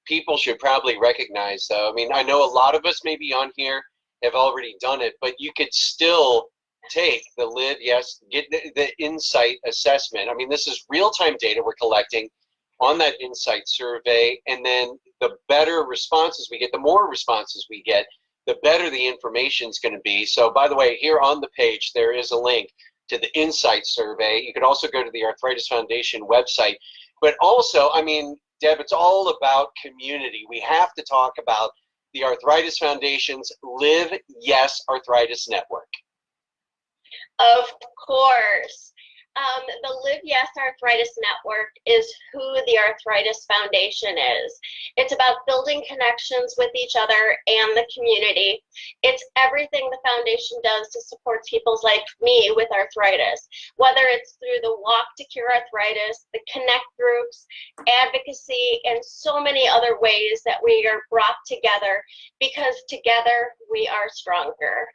S1: people should probably recognize, though. I mean, I know a lot of us may be on here have already done it, but you could still take the Live Yes, get the insight assessment. I mean, this is real-time data we're collecting on that insight survey, and then the better responses we get, the more responses we get, the better the information is going to be. So, by the way, here on the page, there is a link to the insight survey. You could also go to the Arthritis Foundation website. But also, I mean, Deb, it's all about community. We have to talk about the Arthritis Foundation's Live Yes Arthritis Network.
S4: Of course. The Live Yes Arthritis Network is who the Arthritis Foundation is. It's about building connections with each other and the community. It's everything the foundation does to support people like me with arthritis, whether it's through the Walk to Cure Arthritis, the Connect groups, advocacy, and so many other ways that we are brought together, because together we are stronger.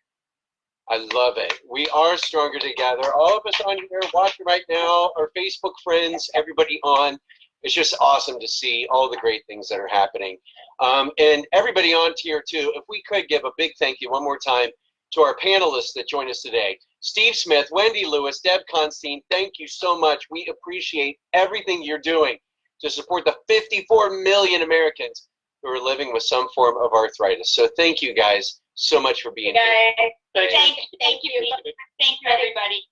S1: I love it. We are stronger together. All of us on here watching right now, our Facebook friends, everybody on. It's just awesome to see all the great things that are happening. And everybody on here too, if we could give a big thank you one more time to our panelists that joined us today. Steve Smith, Wendy Lewis, Deb Constein, thank you so much. We appreciate everything you're doing to support the 54 million Americans who are living with some form of arthritis. So thank you guys so much for being here.
S6: Thank you, everybody.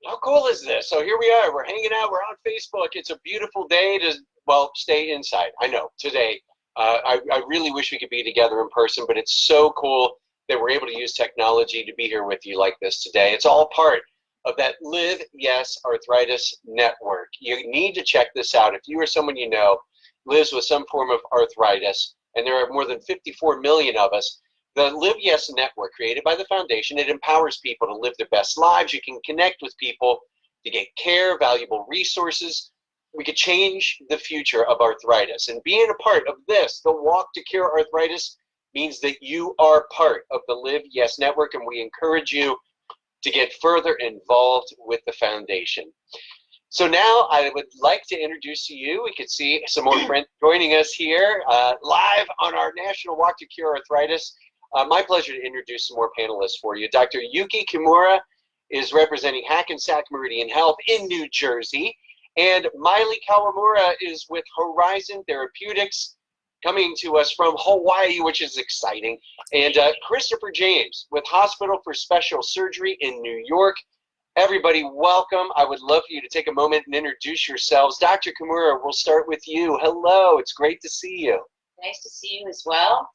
S1: How cool is this? So here we are. We're hanging out. We're on Facebook. It's a beautiful day to, well, stay inside. I know, today. I really wish we could be together in person, but it's so cool that we're able to use technology to be here with you like this today. It's all part of that Live Yes Arthritis Network. You need to check this out. If you or someone you know lives with some form of arthritis, and there are more than 54 million of us, the Live Yes Network, created by the foundation, it empowers people to live their best lives. You can connect with people to get care, valuable resources. We could change the future of arthritis. And being a part of this, the Walk to Cure Arthritis, means that you are part of the Live Yes Network, and we encourage you to get further involved with the foundation. So now I would like to introduce to you, we could see some more friends joining us here live on our National Walk to Cure Arthritis. My pleasure to introduce some more panelists for you. Dr. Yuki Kimura is representing Hackensack Meridian Health in New Jersey, and Miley Kawamura is with Horizon Therapeutics, coming to us from Hawaii, which is exciting, and Christopher James with Hospital for Special Surgery in New York. Everybody, welcome. I would love for you to take a moment and introduce yourselves. Dr. Kimura, we'll start with you. Hello, it's great to see you.
S7: Nice to see you as well.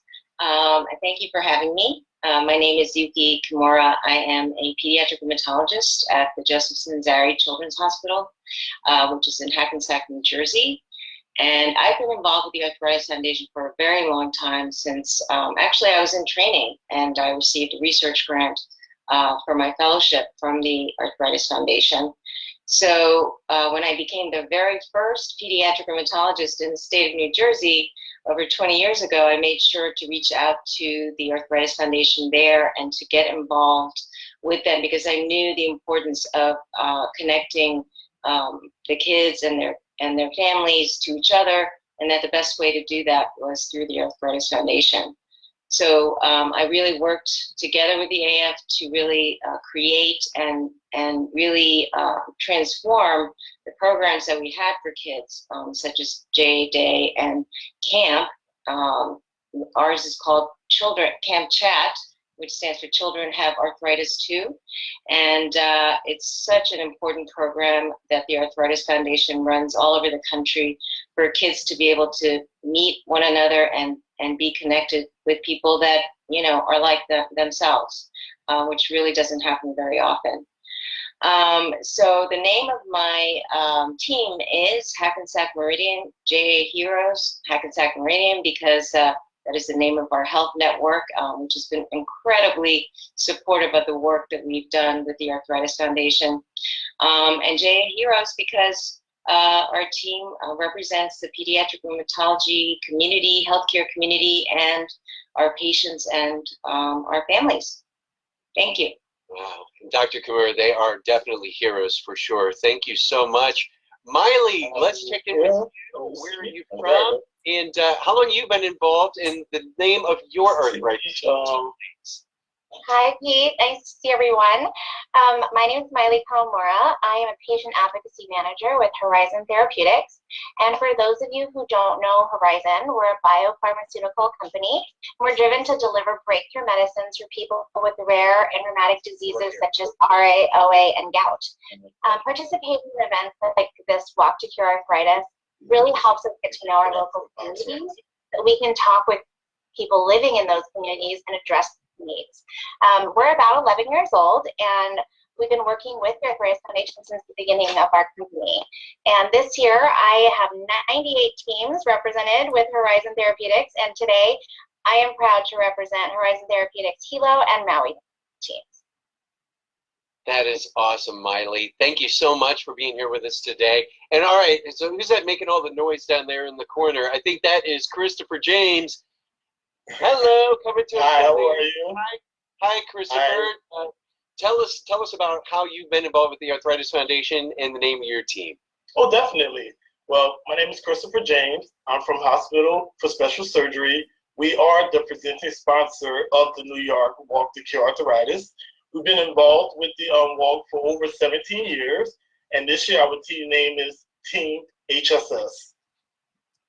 S7: Thank you for having me. My name is Yuki Kimura. I am a pediatric rheumatologist at the Joseph Zari Children's Hospital, which is in Hackensack, New Jersey. And I've been involved with the Arthritis Foundation for a very long time, since actually I was in training and I received a research grant for my fellowship from the Arthritis Foundation. So when I became the very first pediatric rheumatologist in the state of New Jersey over 20 years ago, I made sure to reach out to the Arthritis Foundation there and to get involved with them, because I knew the importance of connecting the kids and their families to each other, and that the best way to do that was through the Arthritis Foundation. So I really worked together with the AF to really create and really transform the programs that we had for kids, such as J Day and Camp. Ours is called Camp Chat, which stands for Children Have Arthritis Too. And it's such an important program that the Arthritis Foundation runs all over the country for kids to be able to meet one another and be connected with people that, you know, are like themselves, which really doesn't happen very often. So the name of my team is Hackensack Meridian, JA Heroes, Hackensack Meridian, because that is the name of our health network, which has been incredibly supportive of the work that we've done with the Arthritis Foundation. And JA Heroes because our team represents the pediatric rheumatology community, healthcare community, and our patients and our families. Thank you.
S1: Wow. Dr. Kimura, they are definitely heroes for sure. Thank you so much. Miley, let's check in with you. Where are you from? And how long have you been involved in the name of your arthritis?
S8: Hi, Pete. Nice to see everyone. My name is Miley Kawamura. I am a patient advocacy manager with Horizon Therapeutics. And for those of you who don't know Horizon, we're a biopharmaceutical company. We're driven to deliver breakthrough medicines for people with rare and rheumatic diseases such as RA, OA, and gout. Participating in events like this Walk to Cure Arthritis really helps us get to know our local communities, so we can talk with people living in those communities and address needs. We're about 11 years old, and we've been working with the Arthritis Foundation since the beginning of our company. And this year, I have 98 teams represented with Horizon Therapeutics, and today, I am proud to represent Horizon Therapeutics Hilo and Maui teams.
S1: That is awesome, Miley. Thank you so much for being here with us today. And all right, so who's that making all the noise down there in the corner? I think that is Christopher James. Hello, coming to us.
S9: Hi, how are you?
S1: Hi, Christopher.
S9: Hi.
S1: Tell us about how you've been involved with the Arthritis Foundation and the name of your team.
S9: Oh, definitely. Well, my name is Christopher James. I'm from Hospital for Special Surgery. We are the presenting sponsor of the New York Walk to Cure Arthritis. We've been involved with the walk for over 17 years, and this year our team name is Team HSS.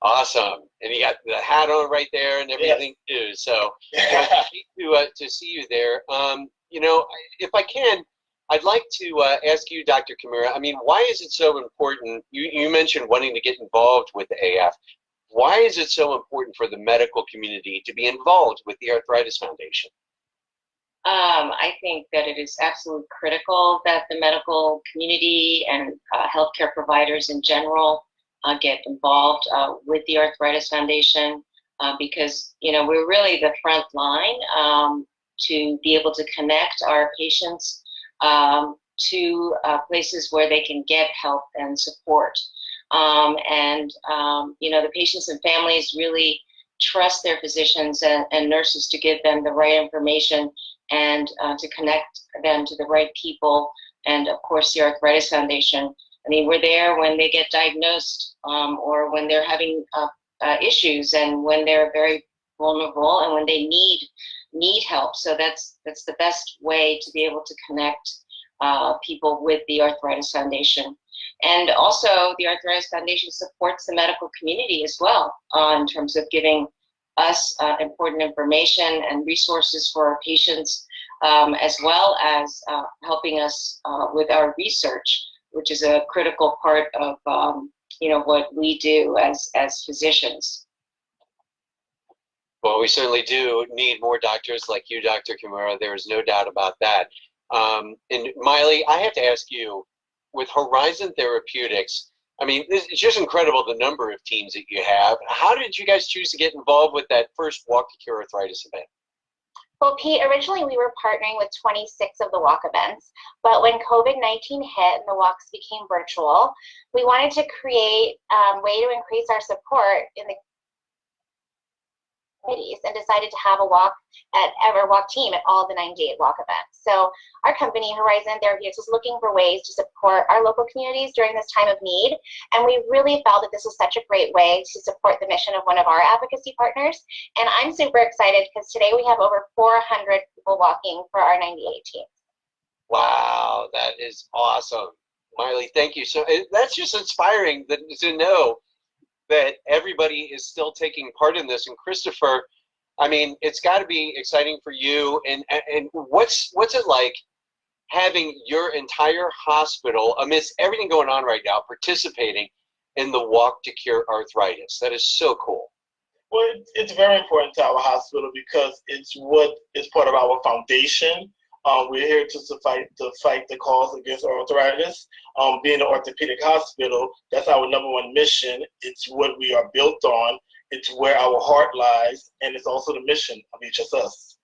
S1: Awesome, and you got the hat on right there and everything too. So to see you there. You know, if I can, I'd like to ask you, Dr. Kimura. I mean, why is it so important? You mentioned wanting to get involved with the AF. Why is it so important for the medical community to be involved with the Arthritis Foundation?
S7: I think that it is absolutely critical that the medical community and healthcare providers in general get involved with the Arthritis Foundation because, you know, we're really the front line to be able to connect our patients to places where they can get help and support. You know, the patients and families really trust their physicians and nurses to give them the right information and to connect them to the right people. And of course, the Arthritis Foundation. I mean, we're there when they get diagnosed or when they're having issues and when they're very vulnerable and when they need help. So that's the best way to be able to connect people with the Arthritis Foundation. And also, the Arthritis Foundation supports the medical community as well in terms of giving us important information and resources for our patients, as well as helping us with our research, which is a critical part of you know, what we do as physicians.
S1: Well, we certainly do need more doctors like you, Dr. Kimura. There is no doubt about that. And Miley, I have to ask you, with Horizon Therapeutics, I mean, it's just incredible the number of teams that you have. How did you guys choose to get involved with that first Walk to Cure Arthritis event?
S8: Well, Pete, originally we were partnering with 26 of the walk events, but when COVID-19 hit and the walks became virtual, we wanted to create a way to increase our support in the communities and decided to have a walk team at all the 98 walk events. So our company, Horizon Therapeutics, was looking for ways to support our local communities during this time of need, and we really felt that this was such a great way to support the mission of one of our advocacy partners. And I'm super excited because today we have over 400 people walking for our 98 teams.
S1: Wow, that is awesome. Miley, thank you. So that's just inspiring to know that everybody is still taking part in this. And Christopher, I mean, it's got to be exciting for you. And what's it like having your entire hospital, amidst everything going on right now, participating in the Walk to Cure Arthritis? That is so cool.
S9: Well, it's very important to our hospital because it's what is part of our foundation. We're here to fight the cause against arthritis. Being an orthopedic hospital, that's our #1 mission. It's what we are built on. It's where our heart lies, and it's also the mission of HSS.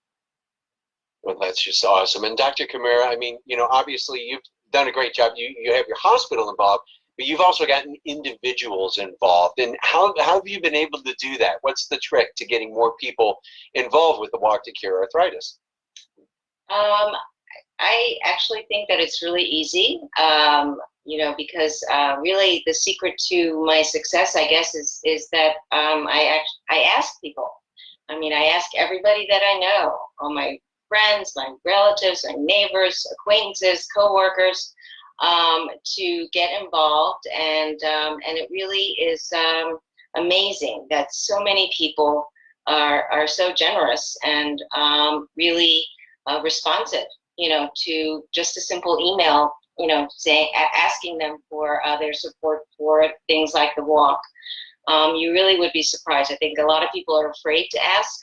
S1: Well, that's just awesome. And Dr. Kimura, I mean, you know, obviously you've done a great job. You have your hospital involved, but you've also gotten individuals involved. And how have you been able to do that? What's the trick to getting more people involved with the Walk to Cure Arthritis?
S7: I actually think that it's really easy. because really the secret to my success, I guess, is that I ask people. I mean, I ask everybody that I know, all my friends, my relatives, my neighbors, acquaintances, coworkers, to get involved, and it really is amazing that so many people are so generous and really responsive, to just a simple email, asking them for their support for things like the walk. You really would be surprised. I think a lot of people are afraid to ask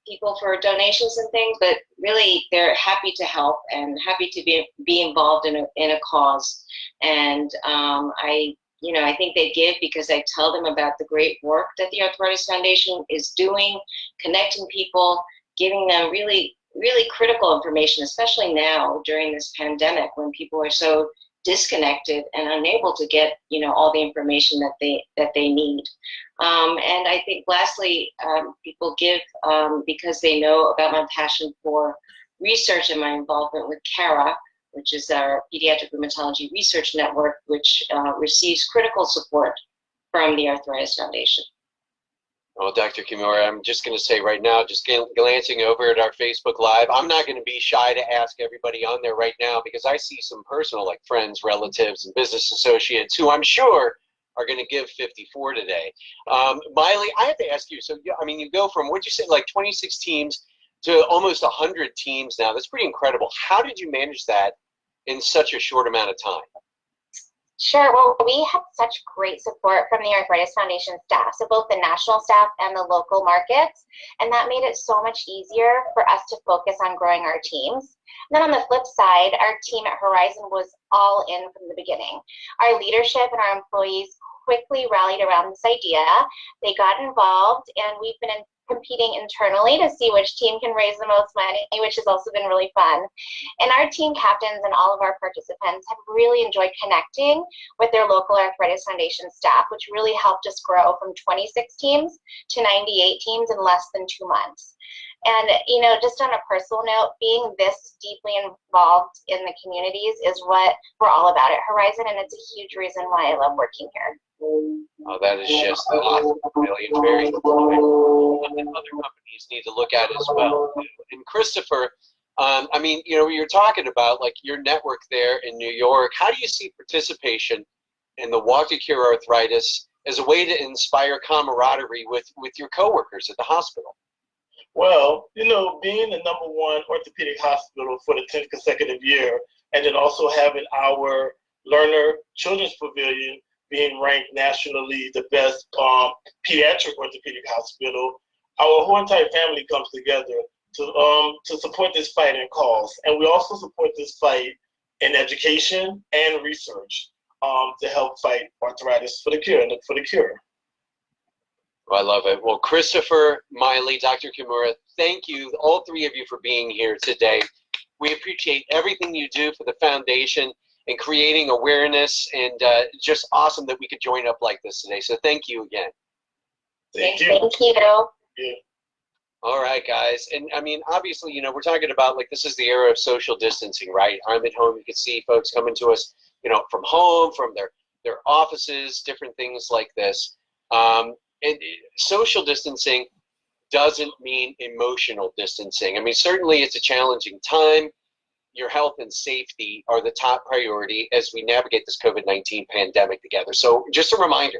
S7: people for donations and things, but really they're happy to help and happy to be involved in a cause. And I think they give because I tell them about the great work that the Arthritis Foundation is doing, connecting people, giving them really, really critical information, especially now during this pandemic when people are so disconnected and unable to get all the information that they need. And I think lastly, people give because they know about my passion for research and my involvement with CARA, which is our Pediatric Rheumatology Research Network, which receives critical support from the Arthritis Foundation.
S1: Well, Dr. Kimura, I'm just going to say right now, just glancing over at our Facebook Live, I'm not going to be shy to ask everybody on there right now because I see some personal, like friends, relatives, and business associates who I'm sure are going to give 54 today. Miley, I have to ask you, so you go from, what'd you say, like 26 teams to almost 100 teams now. That's pretty incredible. How did you manage that in such a short amount of time?
S8: Sure. Well, we had such great support from the Arthritis Foundation staff, so both the national staff and the local markets, and that made it so much easier for us to focus on growing our teams. And then on the flip side, our team at Horizon was all in from the beginning. Our leadership and our employees quickly rallied around this idea. They got involved, and we've been competing internally to see which team can raise the most money, which has also been really fun. And our team captains and all of our participants have really enjoyed connecting with their local Arthritis Foundation staff, which really helped us grow from 26 teams to 98 teams in less than 2 months. And, just on a personal note, being this deeply involved in the communities is what we're all about at Horizon, and it's a huge reason why I love working here.
S1: Oh, that is just awesome, really, and very something other companies need to look at as well. And Christopher, you're talking about like your network there in New York. How do you see participation in the Walk to Cure Arthritis as a way to inspire camaraderie with your coworkers at the hospital?
S9: Well, being the #1 orthopedic hospital for the 10th consecutive year, and then also having our Lerner Children's Pavilion being ranked nationally the best pediatric orthopedic hospital, our whole entire family comes together to support this fight and cause. And we also support this fight in education and research to help fight arthritis for the cure.
S1: Well, I love it. Well, Christopher, Miley, Dr. Kimura, thank you, all three of you, for being here today. We appreciate everything you do for the foundation and creating awareness, and just awesome that we could join up like this today. So thank you again.
S9: Thank you.
S8: Thank you.
S9: Yeah.
S1: All right, guys. And obviously, we're talking about, like, this is the era of social distancing, right? I'm at home. You can see folks coming to us, from home, from their offices, different things like this. And social distancing doesn't mean emotional distancing. Certainly it's a challenging time. Your health and safety are the top priority as we navigate this COVID-19 pandemic together. So just a reminder,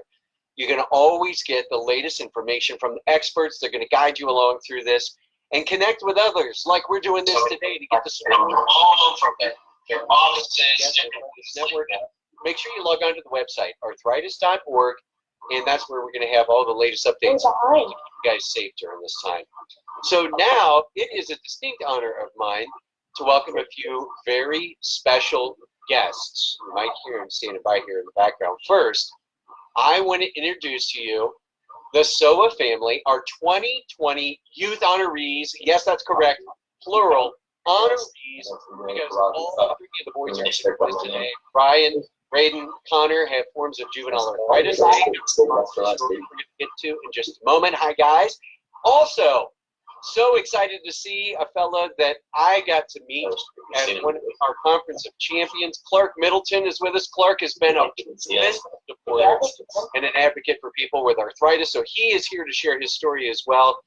S1: you're going to always get the latest information from the experts. They're going to guide you along through this and connect with others like we're doing this today to get the support from their offices, network. Make sure you log on to the website, arthritis.org, and that's where we're going to have all the latest updates to keep you guys safe during this time. So now it is a distinct honor of mine to welcome a few very special guests. You might hear them standing by here in the background. First, I want to introduce to you the SOA family, our 2020 youth honorees. Yes, that's correct, plural, honorees, because all three of the boys are here with us today. Brian, Braden, Connor have forms of juvenile arthritis. We're going to get to in just a moment. Hi, guys. Also, So excited to see a fella that I got to meet at one of our Conference of Champions. Clark Middleton is with us. Clark has been a tremendous supporter and an advocate for people with arthritis, so he is here to share his story as well.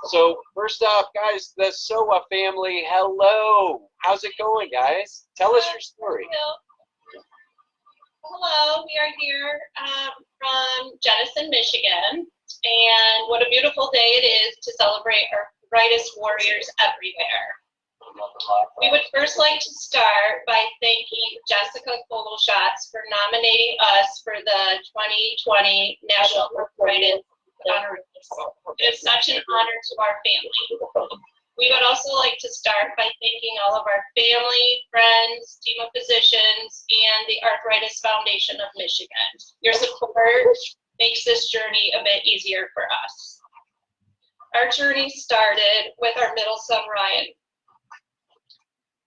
S1: So first off, guys, the SOA family, hello. How's it going, guys? Tell us your story.
S10: Hello, we are here from Jenison, Michigan, and what a beautiful day it is to celebrate arthritis warriors everywhere. We would first like to start by thanking Jessica Goloshatz for nominating us for the 2020 National Arthritis Honor. It is such an honor to our family. We would also like to start by thanking all of our family, friends, team of physicians, and the Arthritis Foundation of Michigan. Your support makes this journey a bit easier for us. Our journey started with our middle son, Ryan.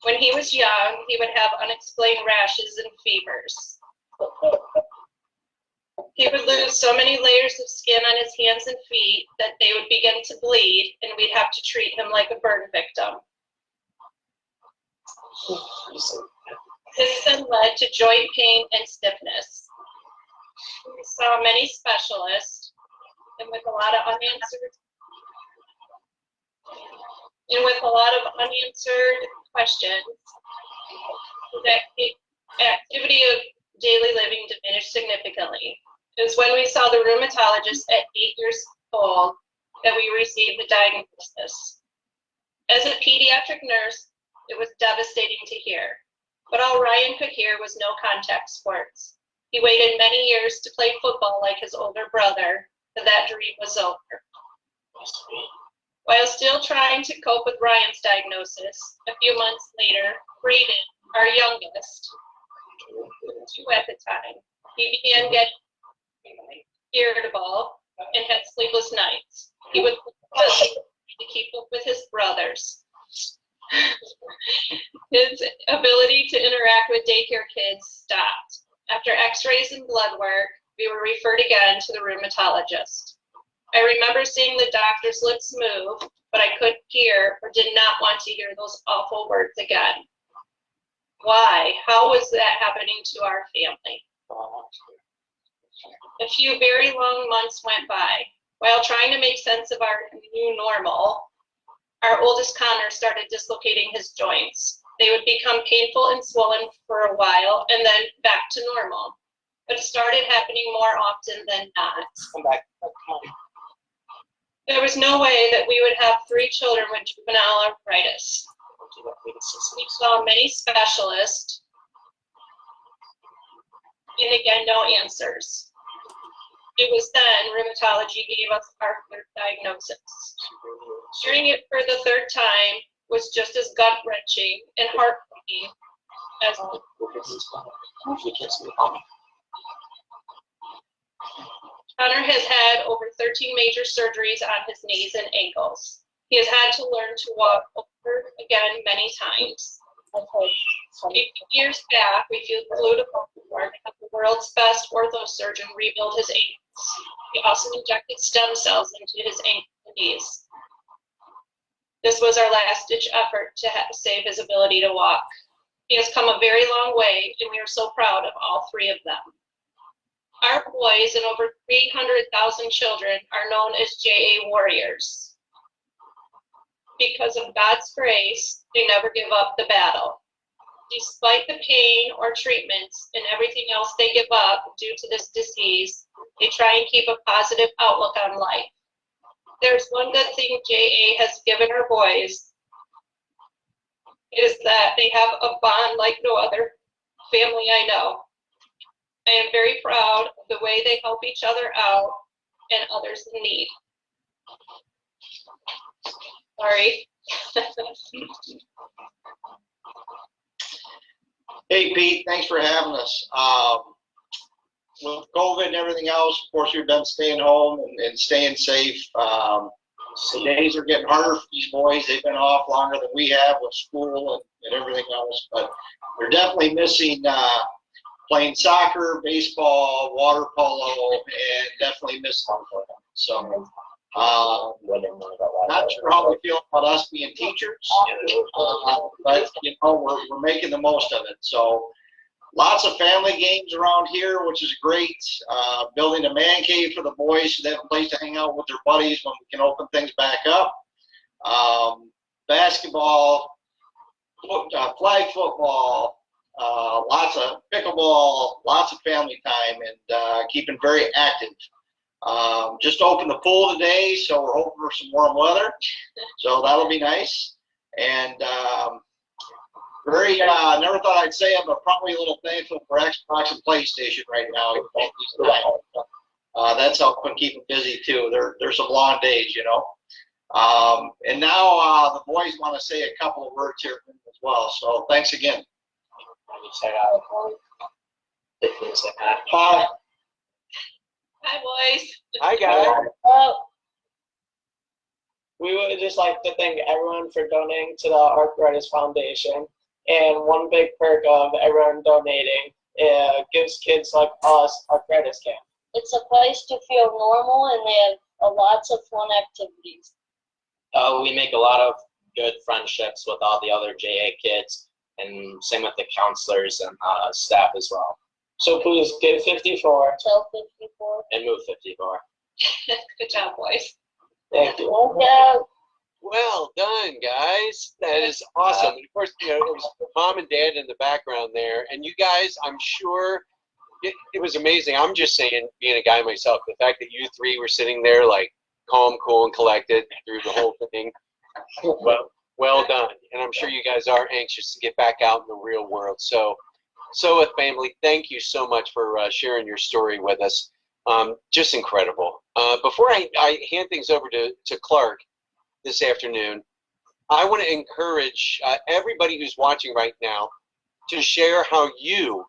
S10: When he was young, he would have unexplained rashes and fevers. He would lose so many layers of skin on his hands and feet that they would begin to bleed, and we'd have to treat him like a burn victim. This then led to joint pain and stiffness. We saw many specialists, and with a lot of unanswered questions, the activity of daily living diminished significantly. It was when we saw the rheumatologist at 8 years old that we received the diagnosis. As a pediatric nurse, it was devastating to hear, but all Ryan could hear was no contact sports. He waited many years to play football like his older brother, but that dream was over. While still trying to cope with Ryan's diagnosis, a few months later, Braden, our youngest, 2 at the time, he began getting irritable and had sleepless nights. He would to keep up with his brothers. His ability to interact with daycare kids stopped. After x-rays and blood work, we were referred again to the rheumatologist. I remember seeing the doctor's lips move, but I couldn't hear or did not want to hear those awful words again. Why? How was that happening to our family? A few very long months went by. While trying to make sense of our new normal, our oldest Connor started dislocating his joints. They would become painful and swollen for a while and then back to normal. But it started happening more often than not.
S5: Come back. Come on.
S10: There was no way that we would have 3 children with juvenile arthritis. We saw many specialists, and again, no answers. It was then rheumatology gave us our 3rd diagnosis. Hearing it for the 3rd time was just as gut-wrenching and heartbreaking as Connor has had over 13 major surgeries on his knees and ankles. He has had to learn to walk over again many times. A few years back, we flew to Baltimore to have the world's best orthosurgeon rebuild his ankles. He also injected stem cells into his ankles and knees. This was our last-ditch effort to save his ability to walk. He has come a very long way, and we are so proud of all 3 of them. Our boys and over 300,000 children are known as JA warriors. Because of God's grace, they never give up the battle. Despite the pain or treatments and everything else they give up due to this disease, they try and keep a positive outlook on life. There's one good thing JA has given our boys, is that they have a bond like no other family I know. I am very proud of the way they help each other out and others in need. Sorry.
S11: Hey, Pete, thanks for having us. With COVID and everything else, of course, we've been staying home and staying safe. The days are getting harder for these boys. They've been off longer than we have with school and everything else, but they're definitely missing playing soccer, baseball, water polo, and definitely missing them. So, Not sure how we feel about us being teachers, but we're making the most of it. So lots of family games around here, which is great. Building a man cave for the boys so they have a place to hang out with their buddies when we can open things back up. Basketball, flag football, lots of pickleball, lots of family time, and keeping very active. Just opened the pool today, so we're hoping for some warm weather. So that'll be nice. And never thought I'd say it, but probably a little thankful for Xbox and PlayStation right now. That's helping keep them busy too. There's some long days, you know. And now the boys want to say a couple of words here as well. So thanks again. Hi.
S10: Hi, boys.
S1: Hi, guys.
S12: We would just like to thank everyone for donating to the Arthritis Foundation. And one big perk of everyone donating gives kids like us arthritis camp.
S13: It's a place to feel normal, and they have lots of fun activities.
S14: We make a lot of good friendships with all the other JA kids, and same with the counselors and staff as well.
S12: So please get 54.
S13: Tell 54.
S14: And move 54.
S10: Good job, boys.
S12: Thank you.
S13: Yeah.
S1: Well done, guys. That is awesome. And of course, you know, it was mom and dad in the background there. And you guys, I'm sure it was amazing. I'm just saying, being a guy myself, the fact that you three were sitting there like calm, cool, and collected through the whole thing. Well done. And I'm sure you guys are anxious to get back out in the real world. So with family, thank you so much for sharing your story with us. Just incredible. Before I hand things over to Clark this afternoon, I want to encourage everybody who's watching right now to share how you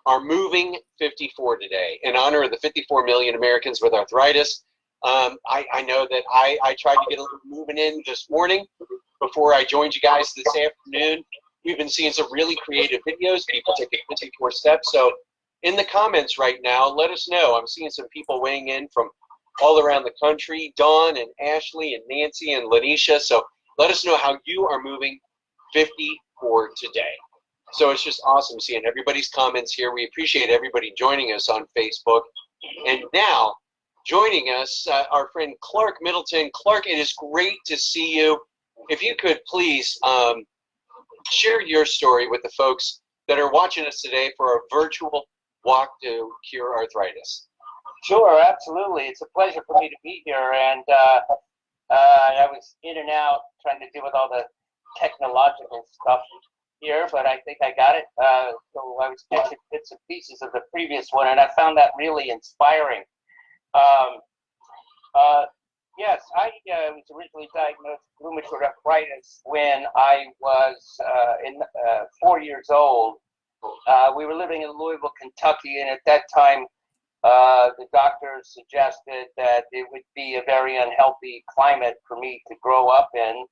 S1: are moving 54 today in honor of the 54 million Americans with arthritis. I know that I tried to get a little moving in this morning before I joined you guys this afternoon. We've been seeing some really creative videos, people taking 54 steps. So in the comments right now, let us know. I'm seeing some people weighing in from all around the country, Dawn and Ashley and Nancy and Lanisha. So let us know how you are moving 54 today. So it's just awesome seeing everybody's comments here. We appreciate everybody joining us on Facebook. And now, joining us, our friend Clark Middleton. Clark, it is great to see you. If you could please share your story with the folks that are watching us today for our virtual Walk to Cure Arthritis.
S15: Sure, absolutely. It's a pleasure for me to be here. And I was in and out trying to deal with all the technological stuff here, but I think I got it. So I was catching bits and pieces of the previous one, and I found that really inspiring. Yes, I was originally diagnosed with rheumatoid arthritis when I was 4 years old. We were living in Louisville, Kentucky, and at that time, the doctor suggested that it would be a very unhealthy climate for me to grow up in,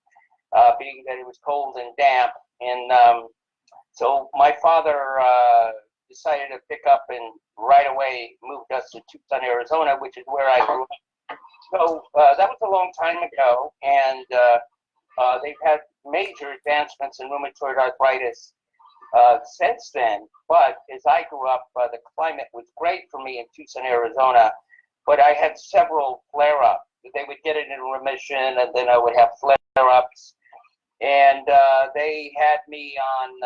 S15: being that it was cold and damp. And so my father decided to pick up and right away moved us to Tucson, Arizona, which is where I grew up. So that was a long time ago, and they've had major advancements in rheumatoid arthritis since then. But as I grew up, the climate was great for me in Tucson, Arizona, but I had several flare-ups. They would get it in remission, and then I would have flare-ups. And they had me on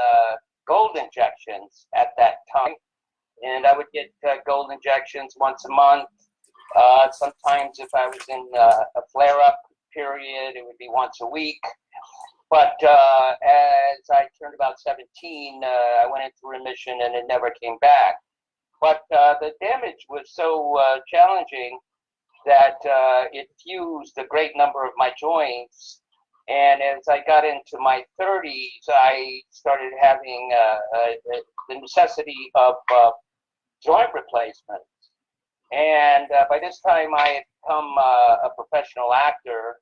S15: gold injections at that time, and I would get gold injections once a month. Sometimes if I was in a flare-up period, it would be once a week. But as I turned about 17, I went into remission and it never came back. But the damage was so challenging that it fused a great number of my joints. And as I got into my 30s, I started having the necessity of joint replacement. And by this time, I had become a professional actor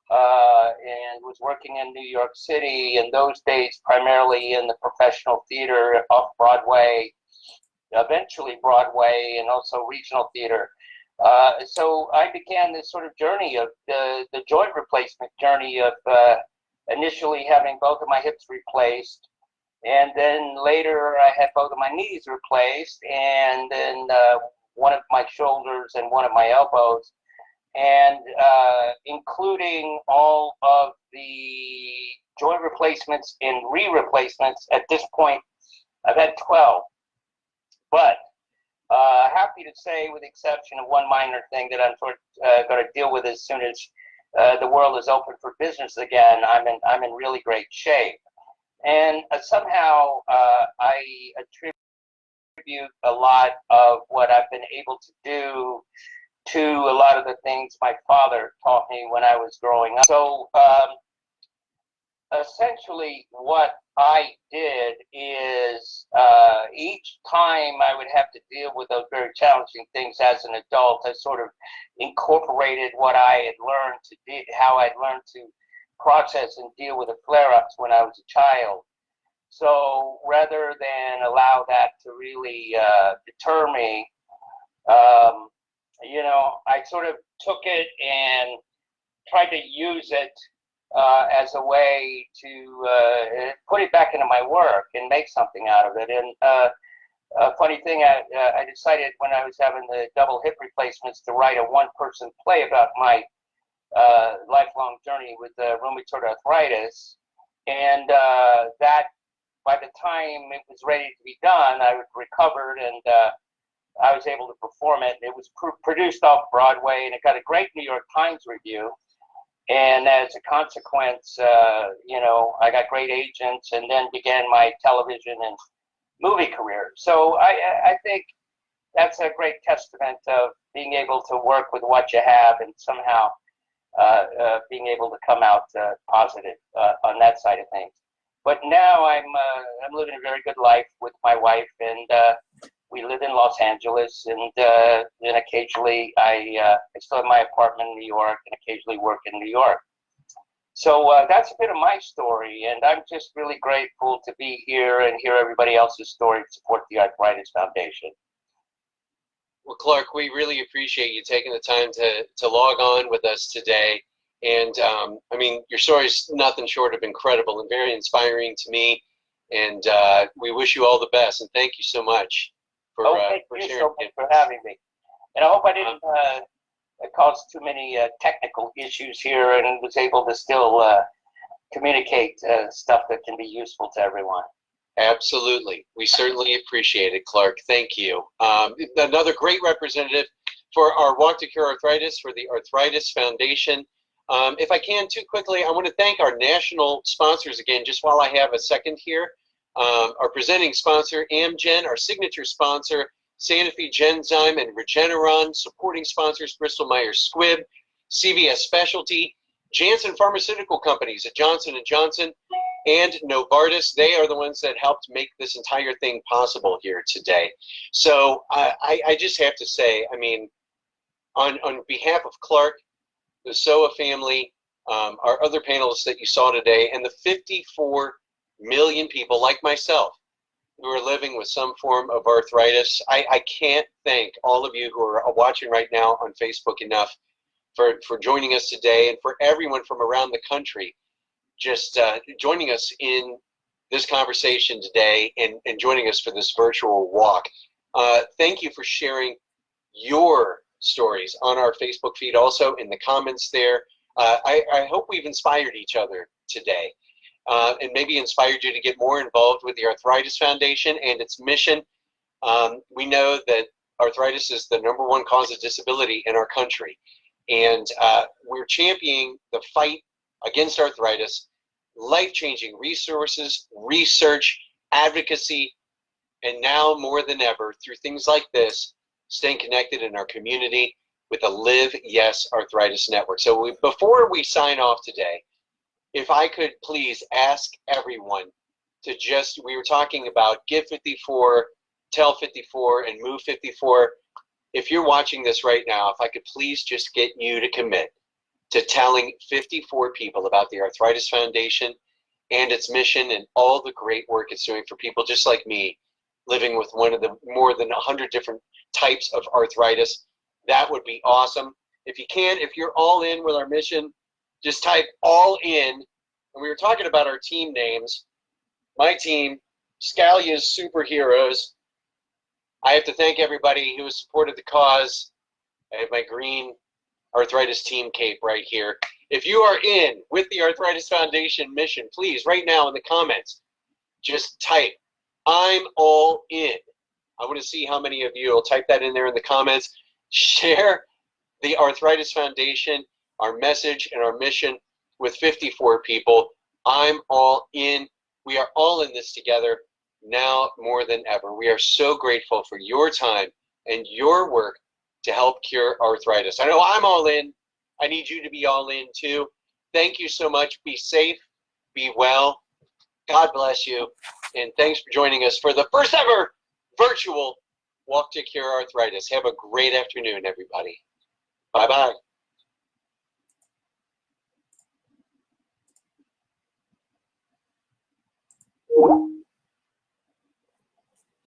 S15: and was working in New York City in those days, primarily in the professional theater off Broadway, eventually Broadway, and also regional theater. So I began this sort of journey of the joint replacement journey of initially having both of my hips replaced, and then later I had both of my knees replaced, and then one of my shoulders and one of my elbows, and including all of the joint replacements and re-replacements. At this point, I've had 12, but happy to say, with the exception of one minor thing that I'm going to deal with as soon as the world is open for business again, I'm in really great shape. And somehow I attribute a lot of what I've been able to do to a lot of the things my father taught me when I was growing up. So essentially what I did is each time I would have to deal with those very challenging things as an adult, I sort of incorporated what I had learned to do, how I'd learned to process and deal with the flare-ups when I was a child. So rather than allow that to really deter me, I sort of took it and tried to use it as a way to put it back into my work and make something out of it. And a funny thing, I decided when I was having the double hip replacements to write a one-person play about my lifelong journey with rheumatoid arthritis. And that, by the time it was ready to be done, I was recovered and I was able to perform it. It was produced off Broadway, and it got a great New York Times review. And as a consequence, I got great agents and then began my television and movie career. So I think that's a great testament of being able to work with what you have and somehow being able to come out positive on that side of things. But now I'm living a very good life with my wife, and we live in Los Angeles, and then occasionally I still have my apartment in New York and occasionally work in New York. So that's a bit of my story, and I'm just really grateful to be here and hear everybody else's story to support the Arthritis Foundation.
S1: Well, Clark, we really appreciate you taking the time to log on with us today. And your story is nothing short of incredible and very inspiring to me. And we wish you all the best. And thank you so much for
S15: thank you
S1: sharing.
S15: so much for having me. And I hope I didn't cause too many technical issues here and was able to still communicate stuff that can be useful to everyone.
S1: Absolutely. We certainly appreciate it, Clark. Thank you. Another great representative for our Walk to Cure Arthritis for the Arthritis Foundation. If I can, too quickly, I want to thank our national sponsors again, just while I have a second here. Our presenting sponsor, Amgen, our signature sponsor, Sanofi Genzyme and Regeneron, supporting sponsors, Bristol Myers Squibb, CVS Specialty, Janssen Pharmaceutical Companies at Johnson & Johnson, and Novartis. They are the ones that helped make this entire thing possible here today. So I just have to say, on behalf of Clark, the Soa family, our other panelists that you saw today, and the 54 million people like myself who are living with some form of arthritis, I can't thank all of you who are watching right now on Facebook enough for joining us today, and for everyone from around the country just joining us in this conversation today and joining us for this virtual walk. Thank you for sharing your stories on our Facebook feed, also in the comments there. I hope we've inspired each other today and maybe inspired you to get more involved with the Arthritis Foundation and its mission. We know that arthritis is the #1 cause of disability in our country, and we're championing the fight against arthritis, life-changing resources, research, advocacy, and now more than ever, through things like this, staying connected in our community with the Live Yes Arthritis Network. So before we sign off today, if I could please ask everyone to we were talking about Give 54, Tell 54, and Move 54. If you're watching this right now, if I could please just get you to commit to telling 54 people about the Arthritis Foundation and its mission and all the great work it's doing for people just like me, living with one of the more than 100 different types of arthritis. that would be awesome. If you can, if you're all in with our mission, just type all in. And we were talking about our team names. My team, Scalia's Superheroes. I have to thank everybody who has supported the cause. I have my green arthritis team cape right here. If you are in with the Arthritis Foundation mission, please, right now in the comments, just type, I'm all in. I want to see how many of you will type that in there in the comments. Share the Arthritis Foundation, our message and our mission with 54 people. I'm all in. We are all in this together now more than ever. We are so grateful for your time and your work to help cure arthritis. I know I'm all in. I need you to be all in too. Thank you so much. Be safe. Be well. God bless you. And thanks for joining us for the first ever virtual Walk to Cure Arthritis. Have a great afternoon, everybody. Bye-bye.